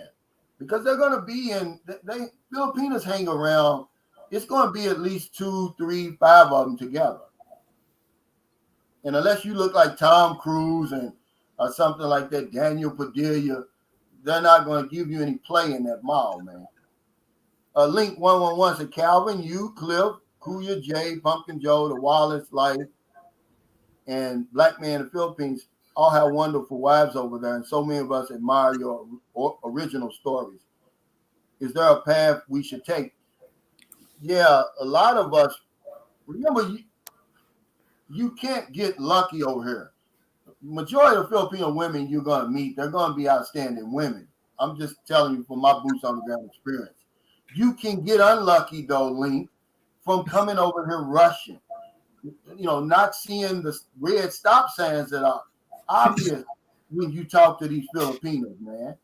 because they're going to be in – Filipinos hang around. It's going to be at least 2, 3, 5 of them together. And unless you look like Tom Cruise or something like that, Daniel Padilla, they're not going to give you any play in that mall, man. Link 111 said, Calvin, you, Cliff, Kuya J, Pumpkin Joe, the Wallace Life, and Black Man in the Philippines all have wonderful wives over there, and so many of us admire your original stories. Is there a path we should take? Yeah, a lot of us, remember, you can't get lucky over here. Majority of Filipino women you're going to meet, they're going to be outstanding women. I'm just telling you from my boots on the ground experience. You can get unlucky, though, Link, from coming over here rushing. Not seeing the red stop signs that are obvious when you talk to these Filipinos, man.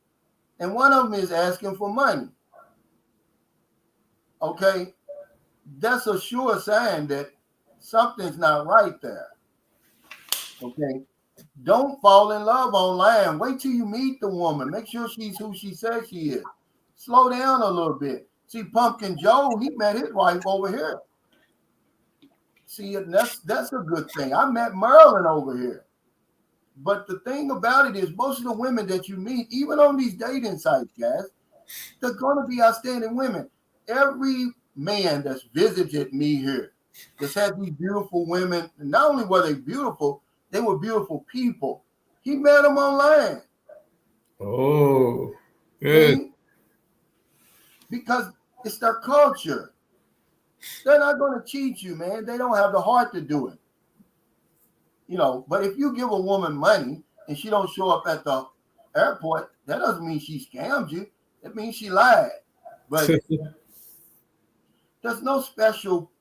And one of them is asking for money. Okay? That's a sure sign that something's not right there. Okay? Don't fall in love online. Wait till you meet the woman. Make sure she's who she says she is. Slow down a little bit. See, Pumpkin Joe, he met his wife over here. See, and that's a good thing. I met Marilyn over here. But the thing about it is, most of the women that you meet, even on these dating sites, guys, they're going to be outstanding women. Every man that's visited me here, that's had these beautiful women, and not only were they beautiful, they were beautiful people. He met them online. Oh, good. See? Because it's their culture. They're not going to cheat you, man. They don't have the heart to do it. But if you give a woman money and she don't show up at the airport, that doesn't mean she scammed you. It means she lied. But there's no special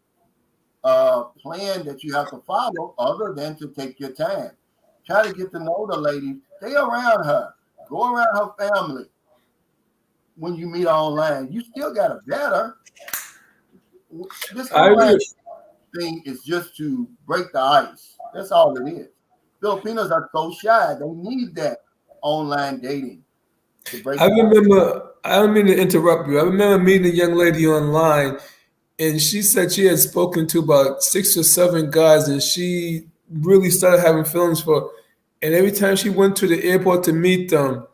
plan that you have to follow other than to take your time. Try to get to know the lady. Stay around her. Go around her family. When you meet her online, you still got to vet her. This I online agree. thing is just to break the ice. That's all it is. Filipinos are so shy. They need that online dating to break I the ice. remember, I don't mean to interrupt you. I remember meeting a young lady online, and she said she had spoken to about 6 or 7 guys, and she really started having feelings for. And every time she went to the airport to meet them,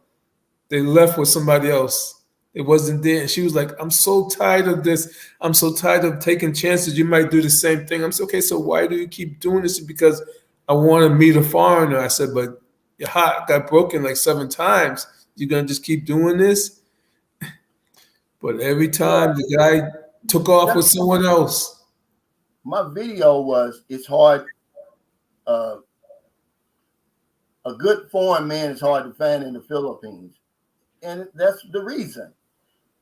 they left with somebody else. It wasn't there. And she was like, I'm so tired of this. I'm so tired of taking chances. You might do the same thing. I'm saying, okay, so why do you keep doing this? Because I want to meet a foreigner. I said, but your heart got broken like 7 times. You're going to just keep doing this? But every Well, time the guy took off that's with someone else. my video was. It's hard. Uh, a good foreign man is hard to find in the Philippines, and that's the reason.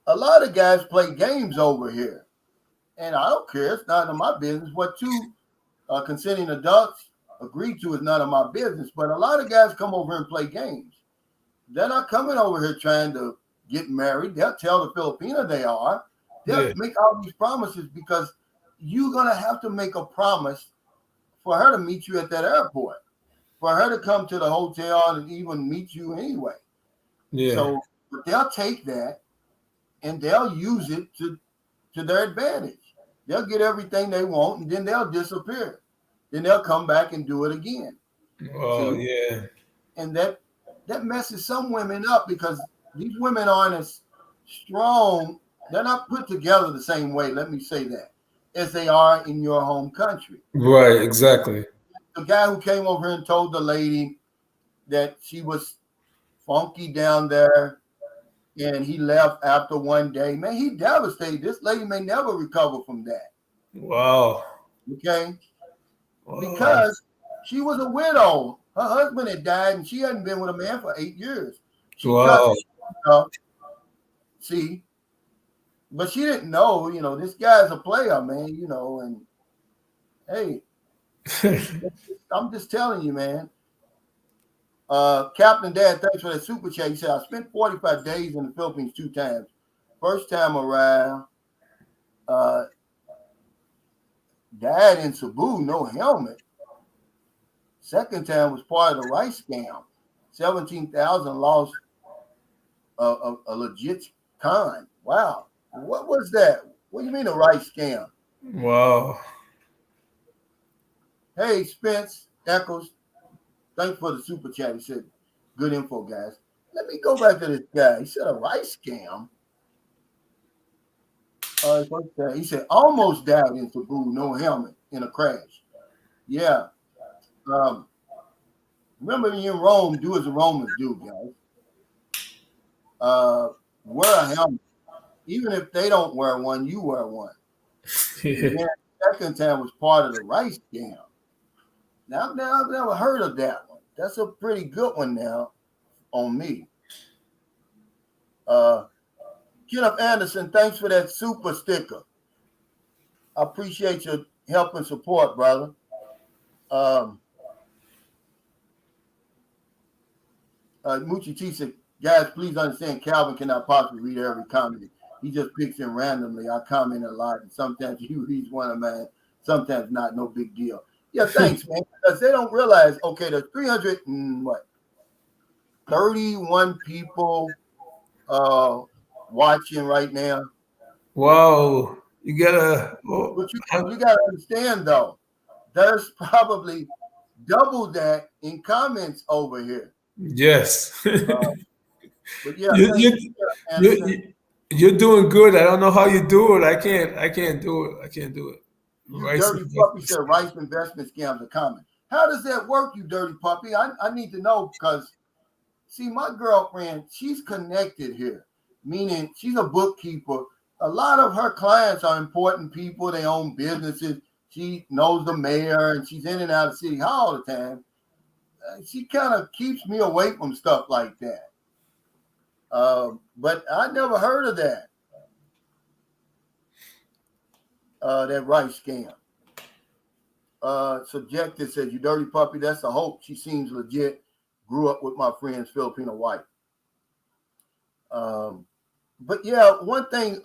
A lot of guys play games over here, and I don't care. It's none of my business. What two consenting adults agree to is none of my business. But a lot of guys come over here and play games. They're not coming over here trying to get married. They'll tell the Filipino they are. They'll Yeah. make all these promises because you're going to have to make a promise for her to meet you at that airport, for her to come to the hotel and even meet you anyway. Yeah. So but they'll take that and they'll use it to their advantage. They'll get everything they want and then they'll disappear. Then they'll come back and do it again. Oh, See? yeah. And that messes some women up because these women aren't as strong. They're not put together the same way, let me say that, as they are in your home country. Right, exactly. The guy who came over here and told the lady that she was funky down there and he left after one day, man, he devastated. This lady may never recover from that. Wow. Okay. Wow. Because she was a widow. Her husband had died and she hadn't been with a man for 8 years. She just, Wow. see, but she didn't know, this guy's a player, man, and hey, I'm just telling you, man. Captain Dad, thanks for that super chat. He said, I spent 45 days in the Philippines 2 times. First time around, died in Cebu, no helmet. Second time was part of the rice scam. 17,000 lost a legit con. Wow. What was that? What do you mean a rice scam? Wow. Hey, Spence Eccles, thanks for the super chat. He said, good info, guys. Let me go back to this guy. He said a rice scam. He said almost died in Cebu, no helmet, in a crash. Yeah. Remember when you're in Rome, do as the Romans do, guys. Wear a helmet. Even if they don't wear one, you wear one. And then the second time was part of the rice scam. Now, I've never heard of that one. That's a pretty good one now on me. Kenneth Anderson, thanks for that super sticker. I appreciate your help and support, brother. Moochie T said, guys, please understand Calvin cannot possibly read every comment. He just picks in randomly. I comment a lot, and sometimes he reads one of mine, sometimes not, no big deal. Yeah, thanks, man. Because they don't realize, okay, there's 31 people watching right now. Wow. You gotta. But you got to understand, though, there's probably double that in comments over here. Yes. But yeah, you, thank you, you, Anderson. you, you're doing good. I don't know how you do it. I can't do it. I can't do it. You Rice dirty puppy investment said scam. rice investment scams are common. How does that work, you dirty puppy? I need to know because see, my girlfriend, she's connected here, meaning she's a bookkeeper. A lot of her clients are important people. They own businesses. She knows the mayor and she's in and out of City Hall all the time. She kind of keeps me away from stuff like that. But I never heard of that rice scam. Subjective says, you dirty puppy, that's the hope. She seems legit. Grew up with my friend's Filipino wife. But yeah, one thing,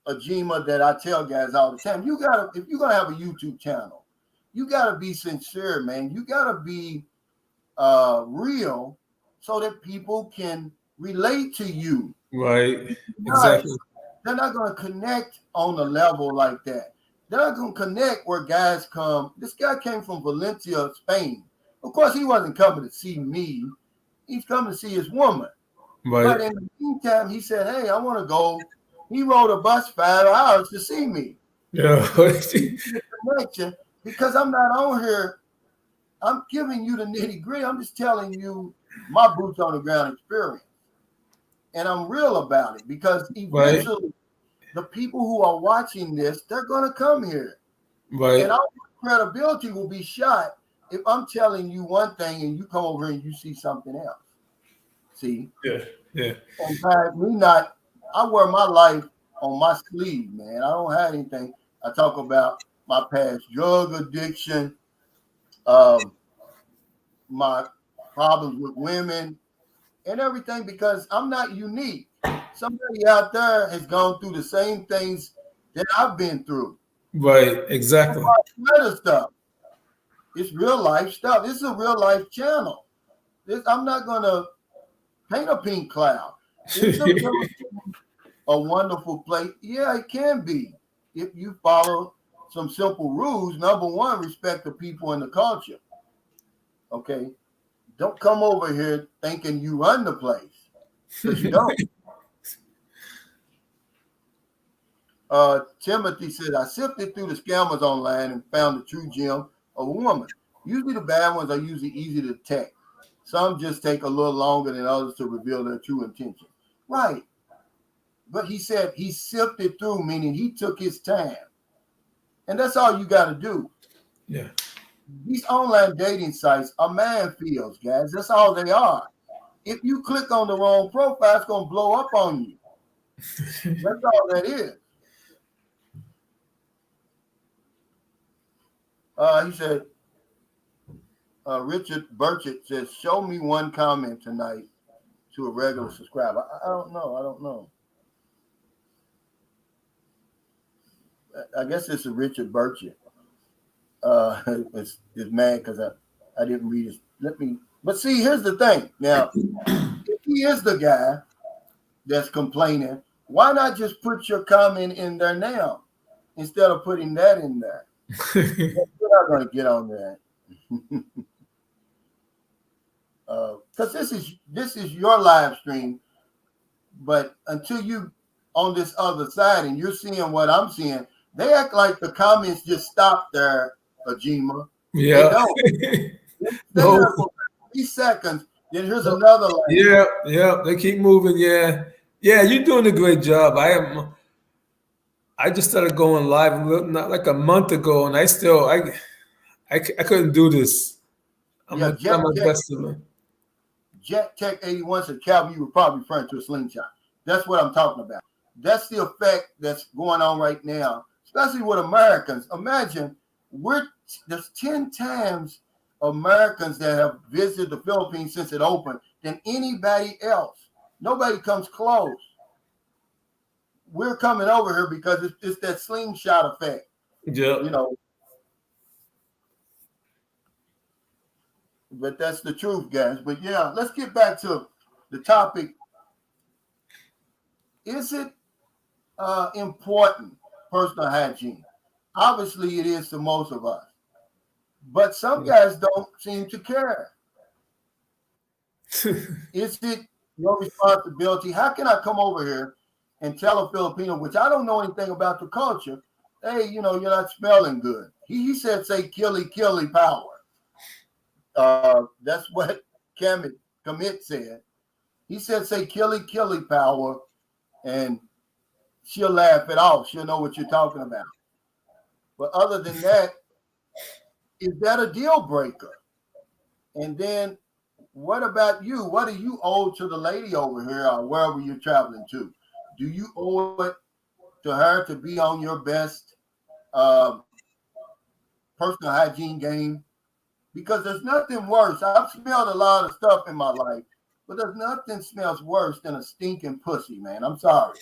Ajima, that I tell guys all the time, if you're gonna have a YouTube channel, you gotta be sincere, man. You gotta be real so that people can relate to you. Right. Not, Exactly. they're not gonna connect on a level like that. They're not gonna connect where guys come. This guy came from Valencia, Spain. Of course, he wasn't coming to see me. He's coming to see his woman. Right. But in the meantime, he said, hey, I want to go. He rode a bus 5 hours to see me. Yeah. Connection, because I'm not on here. I'm giving you the nitty gritty. I'm just telling you my boots on the ground experience. And I'm real about it because Right. eventually the people who are watching this, they're going to come here. Right. And our credibility will be shot if I'm telling you one thing and you come over and you see something else. See? Yeah. Yeah. In fact, I wear my life on my sleeve, man. I don't have anything. I talk about my past drug addiction, my problems with women, and everything because I'm not unique. Somebody out there has gone through the same things that I've been through. Right. Exactly. Other stuff. It's real life stuff. This is a real life channel. I'm not gonna paint a pink cloud. Is a wonderful place? Yeah, it can be if you follow some simple rules. Number one, respect the people and the culture. Okay, don't come over here thinking you run the place because you don't. Timothy said, I sifted through the scammers online and found the true gem of a woman. Usually the bad ones are usually easy to detect. Some just take a little longer than others to reveal their true intention. Right. But he said he sifted through, meaning he took his time. And that's all you got to do. Yeah. These online dating sites are minefields, guys. That's all they are. If you click on the wrong profile, it's going to blow up on you. That's all that is. He said, Richard Burchett says, show me one comment tonight to a regular subscriber. I don't know. I guess it's a Richard Burchett. It's mad because I didn't read his. But see, here's the thing. Now, if he is the guy that's complaining, why not just put your comment in there now instead of putting that in there? We're not going to get on that. Because this is your live stream, but until you on this other side and you're seeing what I'm seeing, they act like the comments just stop there, Ajima. Yeah. They don't. They stay No. there for 3 seconds. Then here's another line. Yeah. Yeah. They keep moving. Yeah. Yeah. You're doing a great job. I just started going live not like a month ago, and I couldn't do this. I'm Yeah, gonna try my best to learn. Jet Tech 81 said, Calvin, you were probably referring to a slingshot. That's what I'm talking about. That's the effect that's going on right now, especially with Americans. Imagine there's 10 times Americans that have visited the Philippines since it opened than anybody else. Nobody comes close. We're coming over here because it's that slingshot effect. Yeah. You know. But that's the truth, guys. But yeah, let's get back to the topic. Is it important, personal hygiene? Obviously, it is to most of us. But some guys don't seem to care. Is it your responsibility? How can I come over here and tell a Filipino, which I don't know anything about the culture, hey, you're not smelling good. He said, say, killy, killy power. That's what Commit said. He said, say, killy, killy power, and she'll laugh it off. She'll know what you're talking about. But other than that, is that a deal breaker? And then what about you? What do you owe to the lady over here or wherever you're traveling to? Do you owe it to her to be on your best personal hygiene game? Because there's nothing worse. I've smelled a lot of stuff in my life, but there's nothing smells worse than a stinking pussy, man. I'm sorry.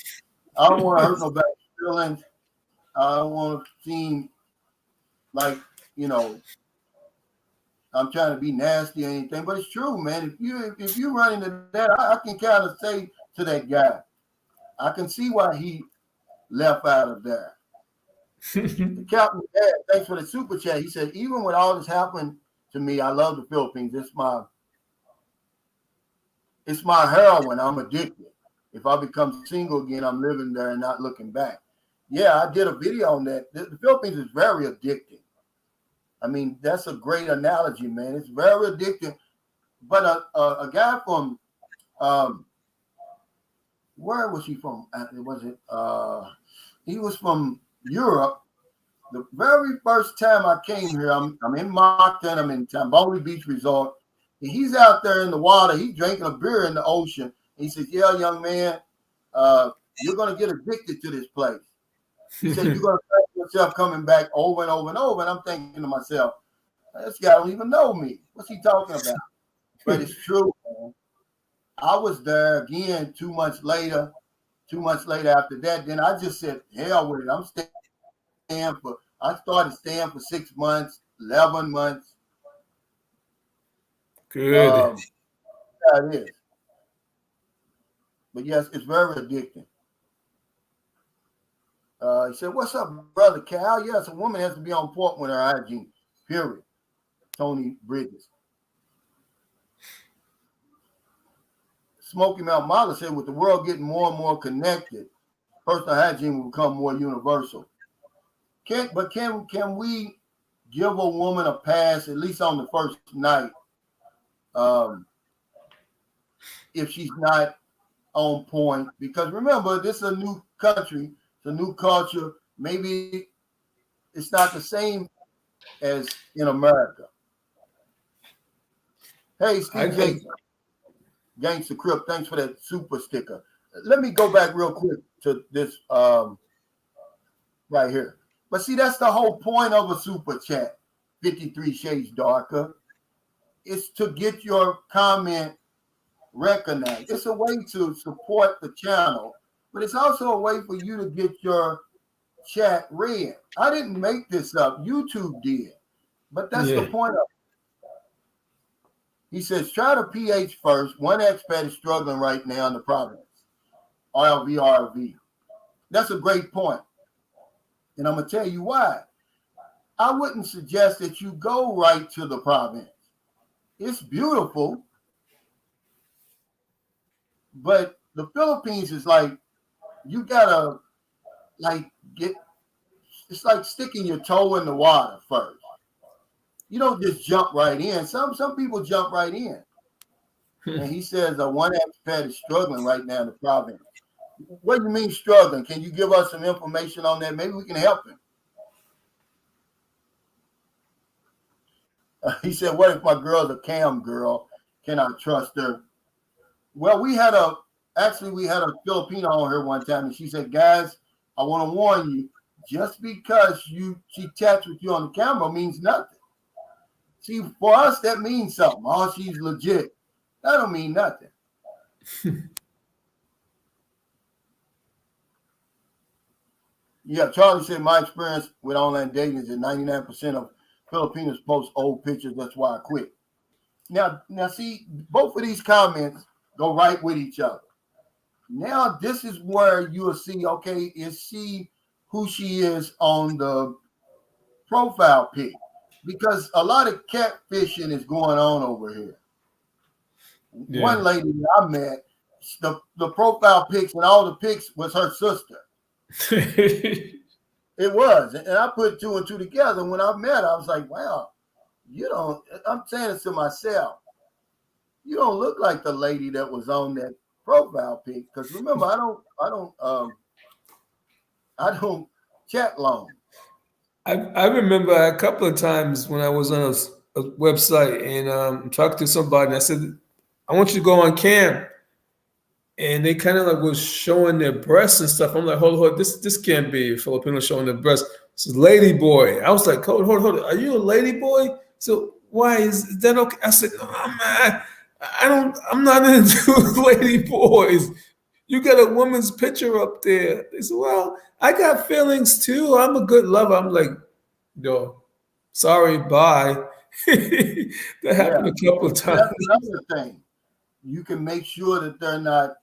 I don't want to hurt nobody's feelings. I don't want to seem like, I'm trying to be nasty or anything, but it's true, man. If you run into that, I can kind of say to that guy, I can see why he left out of there. The Captain Dad, thanks for the super chat. He said, even with all this happening to me, I love the Philippines. It's my heroin. I'm addicted. If I become single again, I'm living there and not looking back. Yeah, I did a video on that. The Philippines is very addicting. I mean, that's a great analogy, man. It's very addictive. But a guy from, where was he from? He was from Europe. The very first time I came here, I'm in Moncton, I'm in Tamboli Beach Resort. And he's out there in the water. He's drinking a beer in the ocean. And he says, yeah, young man, you're going to get addicted to this place. He said, you're going to find yourself coming back over and over and over. And I'm thinking to myself, this guy don't even know me. What's he talking about? But it's true, man. I was there again 2 months later. 2 months later after that, then I just said, hell with it. I started staying for 6 months, 11 months. Good. Yeah, it is. But yes, it's very addicting. He said, what's up, brother Cal? Yes, a woman has to be on point with her hygiene, period. Tony Bridges. Smoky Mount Mala said, with the world getting more and more connected, personal hygiene will become more universal. Can we give a woman a pass, at least on the first night, if she's not on point? Because remember, this is a new country, it's a new culture. Maybe it's not the same as in America. Hey, Steve Jason, Gangsta Crip, thanks for that super sticker. Let me go back real quick to this right here. But see, that's the whole point of a super chat, 53 Shades Darker. It's to get your comment recognized. It's a way to support the channel, but it's also a way for you to get your chat read. I didn't make this up. YouTube did. But that's the point of it. He says, try the pH first. One expat is struggling right now in the province. RV. That's a great point. And I'm going to tell you why. I wouldn't suggest that you go right to the province. It's beautiful. But the Philippines is like, you got to it's like sticking your toe in the water first. You don't just jump right in. Some people jump right in. And he says one expat is struggling right now in the province. What do you mean struggling? Can you give us some information on that? Maybe we can help him. He said, what if my girl's a cam girl? Can I trust her? Well, we had a Filipino on here one time, and she said, guys, I want to warn you, just because she chats with you on the camera means nothing. See, for us, that means something. Oh, she's legit. That don't mean nothing. Yeah, Charlie said, my experience with online dating is that 99% of Filipinos post old pictures. That's why I quit. Now, see, both of these comments go right with each other. Now, this is where you will see, okay, is she who she is on the profile pic? because a lot of catfishing is going on over here. Yeah. One lady that I met, the profile pics and all the pics was her sister. It was, and I put two and two together. When I met her, I was like, wow, you don't. I'm saying this to myself. You don't look like the lady that was on that profile pic. Because remember, I don't chat long. I remember a couple of times when I was on a website and talked to somebody, and I said, I want you to go on cam. And they kind of like was showing their breasts and stuff. I'm like, hold, this can't be Filipino showing their breasts. It's a lady boy. I was like, hold, are you a lady boy? So why is that okay? I said, no, I'm not into lady boys. You got a woman's picture up there. They said, well, I got feelings too. I'm a good lover. I'm like, yo, sorry, bye. That Yeah, happened a couple of and times. that's another thing. You can make sure that they're not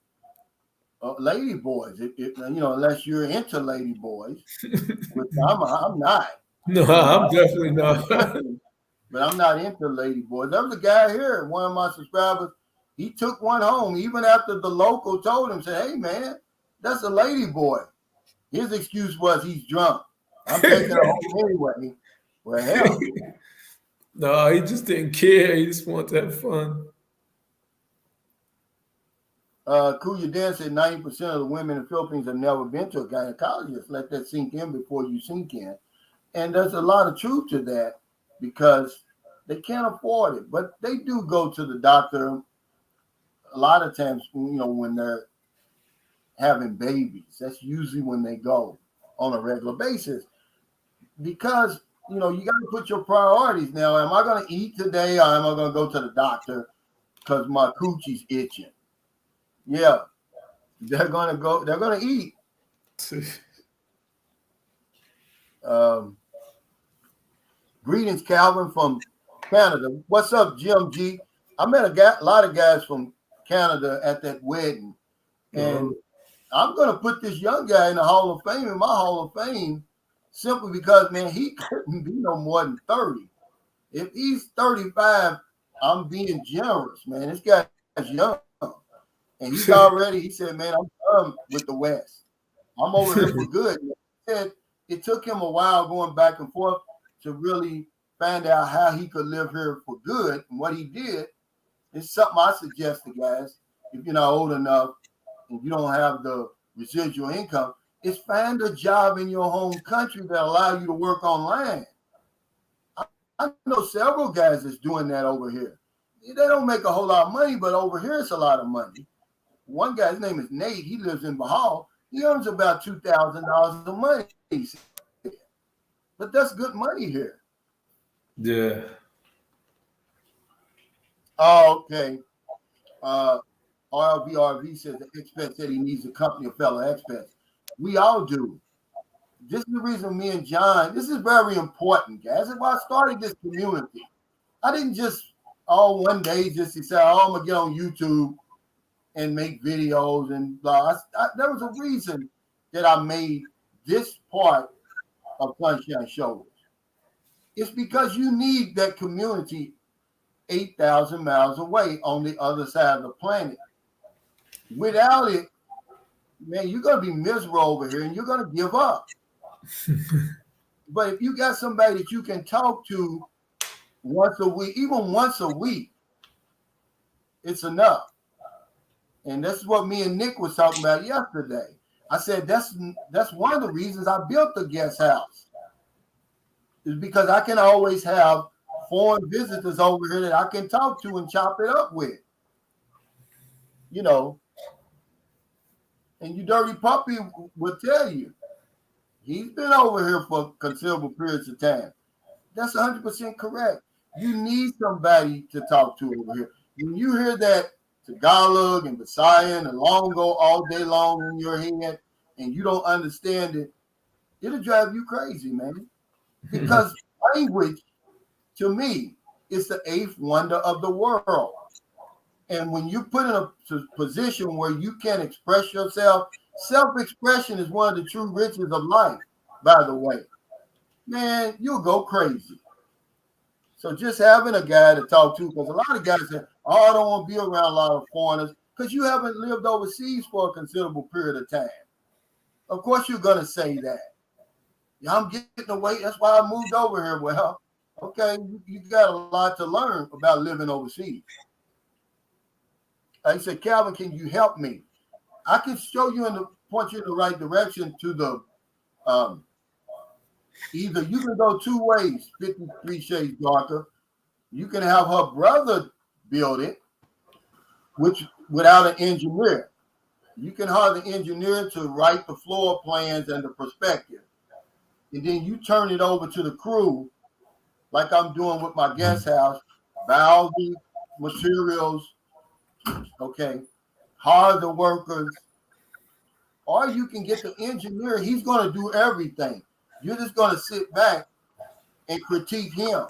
lady boys. Unless you're into lady boys, which I'm not. No, You know, I'm definitely not. but I'm not into lady boys. There was a guy here, one of my subscribers. He took one home even after the local told him, said, "Hey man, that's a lady boy." His excuse was he's drunk. I'm taking her home anyway. Well, hell. No, he just didn't care. He just wanted to have fun. Kuya Dan said 90% of the women in the Philippines have never been to a gynecologist. Let that sink in before you sink in. And there's a lot of truth to that because they can't afford it. But they do go to the doctor a lot of times, when they're having babies. That's usually when they go on a regular basis. Because, you got to put your priorities. Now, am I going to eat today or am I going to go to the doctor because my coochie's itching? Yeah, they're going to eat. Greetings, Calvin from Canada. What's up, Jim G? I met a lot of guys from Canada at that wedding, and I'm going to put this young guy in the Hall of Fame, in my Hall of Fame, simply because, man, he couldn't be no more than 30. If he's 35, I'm being generous, man. This guy's young, and he said, man, I'm done with the West. I'm over here for good. He said it took him a while going back and forth to really find out how he could live here for good. And what he did is something I suggest to guys, if you're not old enough and you don't have the residual income, is find a job in your home country that allow you to work online. I know several guys that's doing that over here. They don't make a whole lot of money, but over here it's a lot of money. One guy, his name is Nate. He lives in Bahal. He earns about $2,000 a month. But that's good money here. Yeah. Oh, okay. RVRV says the expat said he needs a company of fellow expats. We all do. This is the reason me and John, this is very important, guys. That's why I started this community. I didn't just one day just decide, I'm going to get on YouTube and make videos and blah. There was a reason that I made this part of Sunshine Shoulders. It's because you need that community 8,000 miles away on the other side of the planet. Without it, man, you're going to be miserable over here and you're going to give up. But if you got somebody that you can talk to once a week, even once a week, it's enough. And that's what me and Nick was talking about yesterday. I said that's one of the reasons I built the guest house. Is because I can always have foreign visitors over here that I can talk to and chop it up with. And you dirty puppy will tell you. He's been over here for considerable periods of time. That's 100% correct. You need somebody to talk to over here. When you hear that Tagalog and Visayan and Longo all day long in your head and you don't understand it, it'll drive you crazy, man. Because language, to me, is the eighth wonder of the world. And when you put in a position where you can express yourself, self-expression is one of the true riches of life, by the way. Man, you'll go crazy. So just having a guy to talk to, because a lot of guys say, "Oh, I don't want to be around a lot of foreigners," because you haven't lived overseas for a considerable period of time. Of course, you're gonna say that. Yeah, I'm getting away. That's why I moved over here. Well, okay, you got a lot to learn about living overseas. I said, Calvin, can you help me? I can show you point you in the right direction to the either you can go two ways, 53 Shades Darker. You can have her brother build it, which without an engineer. You can hire the engineer to write the floor plans and the perspective. And then you turn it over to the crew, like I'm doing with my guest house, buy all the materials, okay, hire the workers, or you can get the engineer. He's going to do everything. You're just going to sit back and critique him.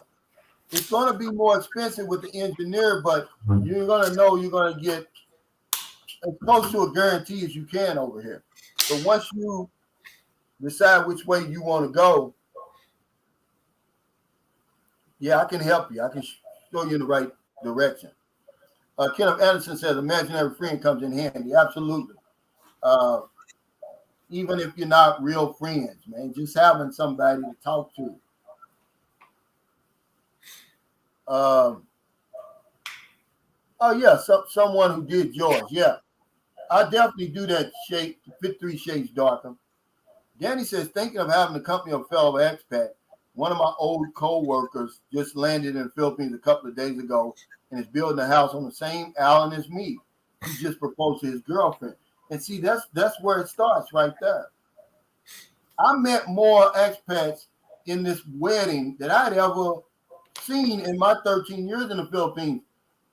It's going to be more expensive with the engineer, but you're going to know you're going to get as close to a guarantee as you can over here. So once you decide which way you want to go, yeah, I can help you. I can show you in the right direction. Kenneth Anderson says, imaginary friend comes in handy. Absolutely. Even if you're not real friends, man, just having somebody to talk to. Oh, yeah, someone who did yours. Yeah, I definitely do that shade, 53 Shades Darker. Danny says, thinking of having a company of fellow expat. One of my old co-workers just landed in the Philippines a couple of days ago and is building a house on the same island as me. He just proposed to his girlfriend. And see, that's where it starts right there. I met more expats in this wedding that I'd ever seen in my 13 years in the Philippines.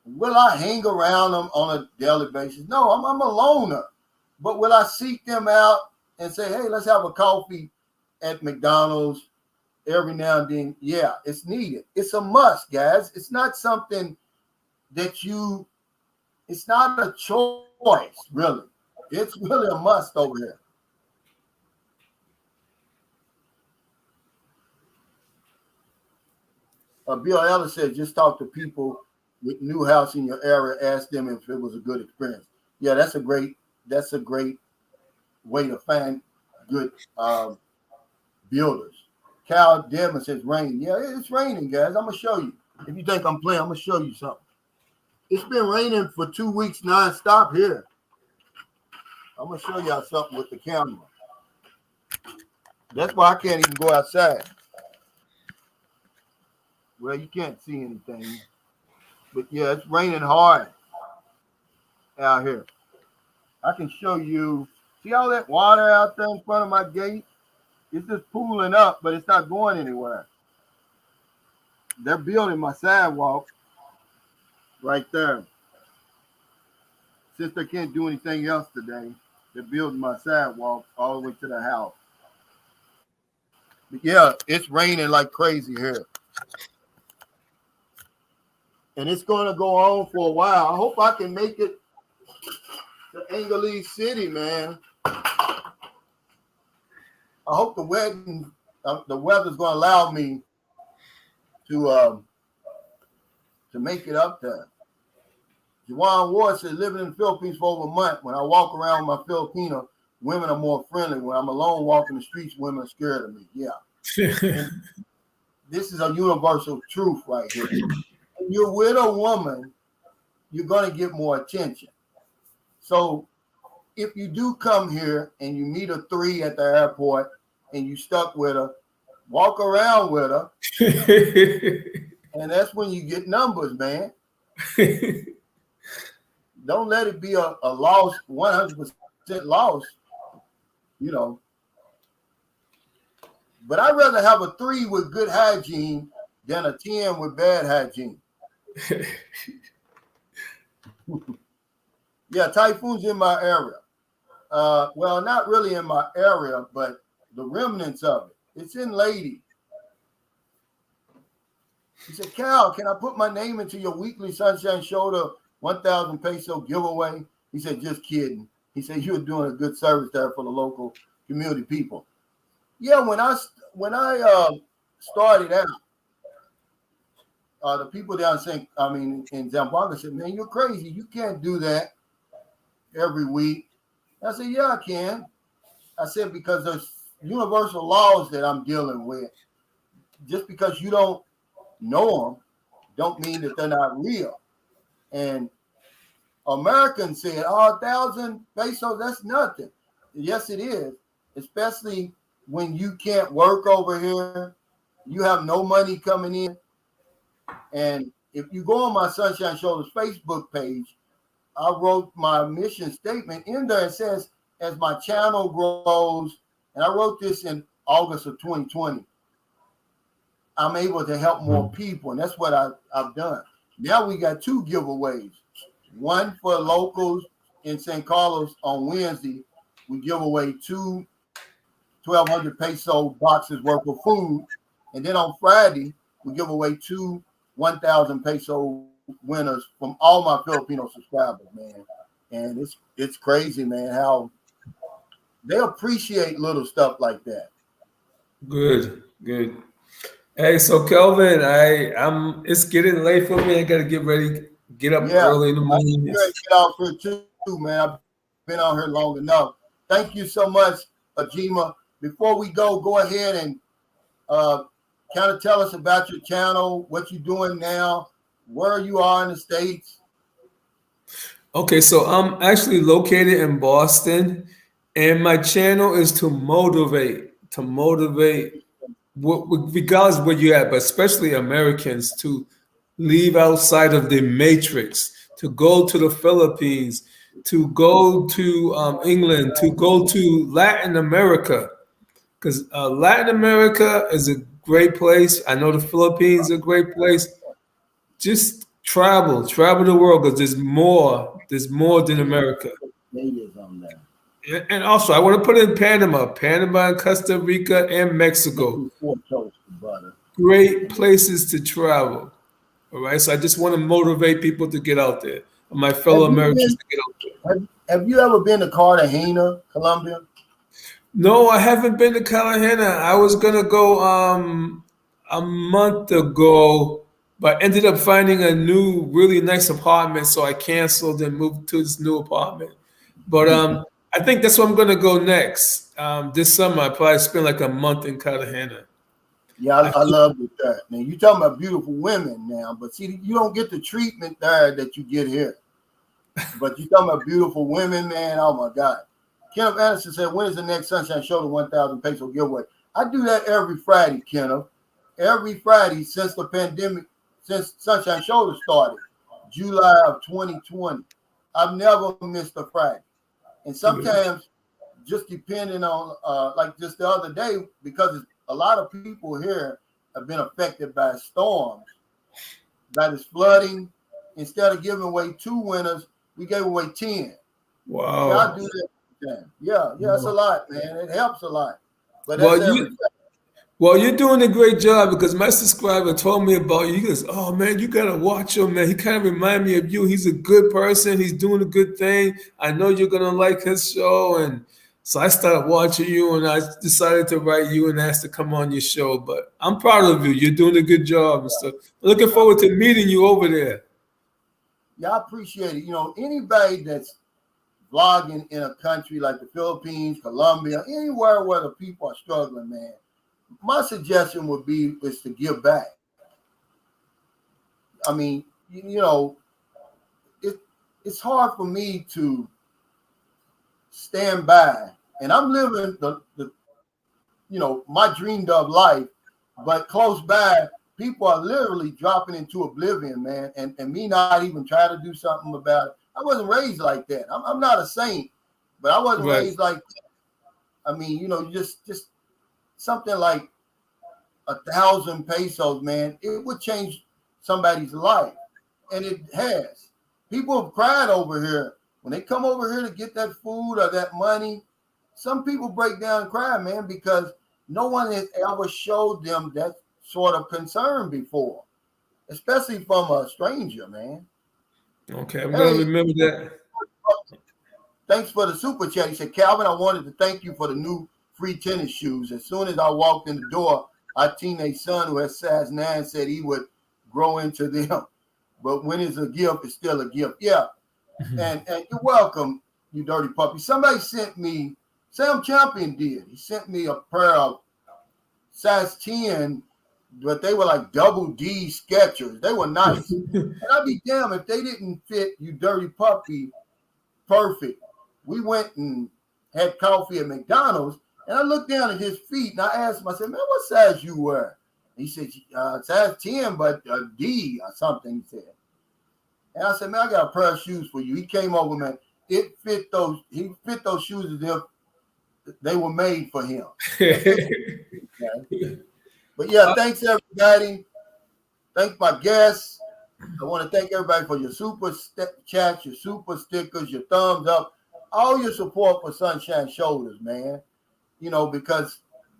Will I hang around them on a daily basis? No, I'm a loner. But will I seek them out and say, hey, let's have a coffee at McDonald's every now and then? Yeah, it's needed. It's a must, guys. It's not something that it's not a choice, really. It's really a must over here. Bill Ellis said, just talk to people with new house in your area. Ask them if it was a good experience. Yeah, that's a great way to find good builders. Cal Devin says rain. Yeah, it's raining, guys. I'm gonna show you. If you think I'm playing, I'm gonna show you something. It's been raining for 2 weeks nonstop here. I'm gonna show y'all something with the camera. That's why I can't even go outside. Well, you can't see anything. But yeah, it's raining hard out here. I can show you. See all that water out there in front of my gate? It's just pooling up, but it's not going anywhere. They're building my sidewalk right there. Since they can't do anything else today, they're building my sidewalk all the way to the house. But yeah, it's raining like crazy here. And it's going to go on for a while. I hope I can make it to Angleese City, man. I hope the weather's going to allow me to make it up there. Juwan Ward said, living in the Philippines for over a month. When I walk around with my Filipino, women are more friendly. When I'm alone walking the streets, women are scared of me. Yeah. This is a universal truth right here. When you're with a woman, you're going to get more attention. So if you do come here and you meet a 3 at the airport and you stuck with her, walk around with her. And that's when you get numbers, man. Don't let it be a loss, 100% loss, you know. But I'd rather have a 3 with good hygiene than a 10 with bad hygiene. Yeah, typhoons in my area. Well, not really in my area, but the remnants of it. It's in Lady. He said, Cal, can I put my name into your weekly Sunshine Shoulder 1,000 peso giveaway? He said, just kidding. He said, you're doing a good service there for the local community people. Yeah, when I started out, the people down in Zamboanga said, man, you're crazy. You can't do that every week. I said, yeah, I can. I said, because there's universal laws that I'm dealing with. Just because you don't know them, don't mean that they're not real. And Americans said, oh, 1,000 pesos, that's nothing. Yes, it is, especially when you can't work over here. You have no money coming in. And if you go on my Sunshine Shoulders Facebook page, I wrote my mission statement in there. It says, as my channel grows, and I wrote this in August of 2020, I'm able to help more people. And that's what I've done. Now we got 2 giveaways. One for locals in San Carlos on Wednesday. We give away 2 1,200 peso boxes worth of food. And then on Friday, we give away 2 1,000 peso winners from all my Filipino subscribers, man. And it's crazy, man, how they appreciate little stuff like that. Good. Hey, so Kelvin, it's getting late for me. I gotta get ready, get up early in the morning. I'm ready to get out here too, man. I've been out here long enough. Thank you so much, Ajima. Before we go ahead and kind of tell us about your channel, what you're doing now, where you are in the States. Okay, so I'm actually located in Boston, and my channel is to motivate, regardless where you're at, but especially Americans, to leave outside of the matrix, to go to the Philippines, to go to England, to go to Latin America, because Latin America is a great place. I know the Philippines is a great place. Just travel the world, because there's more than America. And also, I want to put in Panama and Costa Rica and Mexico. Great places to travel. All right, so I just want to motivate people to get out there, my fellow Americans to get out there. Have you ever been to Cartagena, Colombia? No, I haven't been to Cartagena. I was gonna go a month ago, but ended up finding a new, really nice apartment, so I canceled and moved to this new apartment. But I think that's where I'm gonna go next. This summer, I probably spend like a month in Cartagena. Yeah, I love it there. Now you talking about beautiful women now, but see, you don't get the treatment there that you get here. But you talking about beautiful women, man. Oh my God. Kenneth Anderson said, when is the next Sunshine Show the 1,000 peso giveaway? I do that every Friday, Kenneth. Every Friday since the pandemic, since Sunshine Show started, July of 2020. I've never missed a Friday. And sometimes, just depending on, like just the other day, because a lot of people here have been affected by storms, by this flooding. Instead of giving away 2 winners, we gave away 10. Wow. Yeah, I do that. Yeah, it's a lot, man. It helps a lot. But well, you're doing a great job, because my subscriber told me about you. He goes, oh, man, you got to watch him, man. He kind of reminds me of you. He's a good person. He's doing a good thing. I know you're going to like his show. And so I started watching you, and I decided to write you and ask to come on your show. But I'm proud of you. You're doing a good job and stuff. Looking forward to meeting you over there. Yeah, I appreciate it. You know, anybody that's vlogging in a country like the Philippines, Colombia, anywhere where the people are struggling, man, my suggestion would be is to give back. I mean, you know, it's hard for me to stand by, and I'm living the my dreamed of life, but close by, people are literally dropping into oblivion, man, and me not even try to do something about it. I wasn't raised like that. I'm not a saint, but I wasn't raised like that. I mean, you know, just something like 1,000 pesos, man, it would change somebody's life. And it has. People have cried over here. When they come over here to get that food or that money, some people break down and cry, man, because no one has ever showed them that sort of concern before, especially from a stranger, man. Okay, I'm going to remember that. Thanks for the super chat. He said, Calvin, I wanted to thank you for the new free tennis shoes. As soon as I walked in the door, our teenage son, who has size 9, said he would grow into them. But when it's a gift, it's still a gift. Yeah. And you're welcome, you dirty puppy. Somebody sent me, Sam Champion did. He sent me a pair of size 10, but they were like double D Skechers. They were nice. And I'd be damned if they didn't fit you dirty puppy perfect. We went and had coffee at McDonald's, and I looked down at his feet, and I asked him, I said, man, what size you wear? He said, size 10, but a D or something, he said. And I said, man, I got a pair of shoes for you. He came over, man. He fit those shoes as if they were made for him. Okay. But yeah, thanks everybody. Thanks my guests. I want to thank everybody for your super chats, your super stickers, your thumbs up, all your support for Sunshine Shoulders, man. You know, because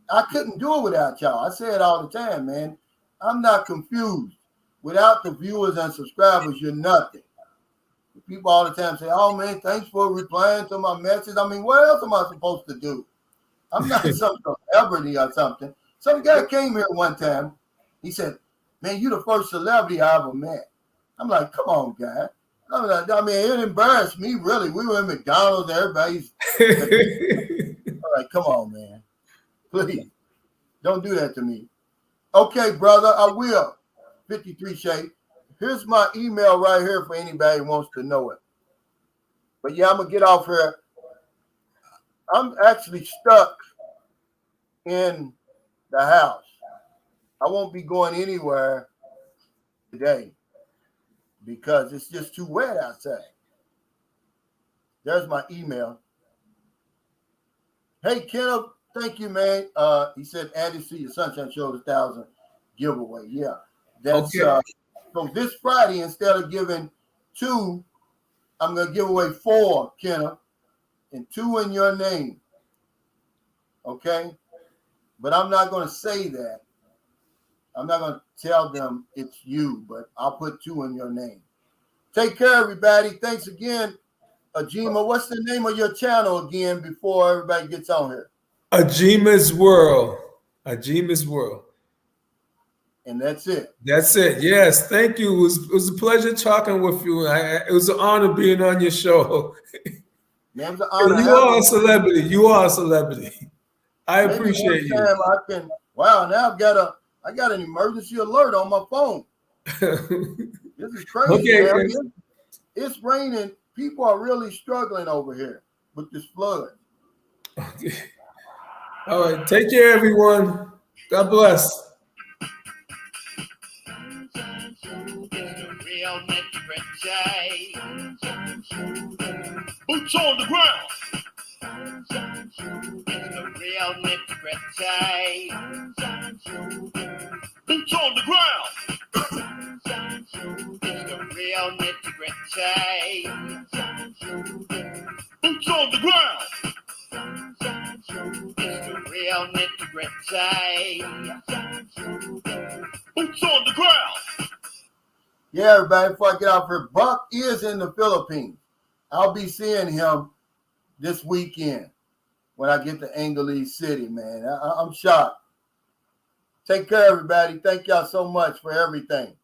I couldn't do it without y'all. I say it all the time, man. I'm not confused. Without the viewers and subscribers, you're nothing. People all the time say, oh, man, thanks for replying to my message. I mean, what else am I supposed to do? I'm not some celebrity or something. Some guy came here one time. He said, man, you the first celebrity I ever met. I'm like, come on, guy. I mean, it embarrassed me, really. We were in McDonald's. Everybody's I'm like, come on, man. Please, don't do that to me. Okay, brother, I will. 53 Shay. Here's my email right here for anybody who wants to know it. But yeah, I'm going to get off here. I'm actually stuck in the house. I won't be going anywhere today because it's just too wet outside. There's my email. Hey, Kenneth, thank you, man. He said, added to your Sunshine Show 1,000 giveaway. Yeah. That's Okay. So this Friday, instead of giving 2, I'm going to give away 4, Kenneth, and 2 in your name. Okay? But I'm not going to say that. I'm not going to tell them it's you, but I'll put 2 in your name. Take care, everybody. Thanks again. Ajima, what's the name of your channel again before everybody gets on here? Ajima's World. Ajima's World. And that's it. That's it. Yes. Thank you. It was a pleasure talking with you. It was an honor being on your show. Man, it's an honor. You are a celebrity. You are a celebrity. I Maybe appreciate one you. time I can. Wow, now I got an emergency alert on my phone. This is crazy, Okay, man. It's raining. People are really struggling over here with this flood. Okay. All right. Take care, everyone. God bless. Real nitty-gritty. Boots on the ground. It's the real nitty-gritty. Boots on the ground. It's the real nitty-gritty. Boots on the ground. It's the real nitty-gritty. Boots on the ground. Yeah, everybody, before I get off here, Buck is in the Philippines. I'll be seeing him this weekend when I get to Angeles City, man. I'm shocked. Take care, everybody. Thank y'all so much for everything.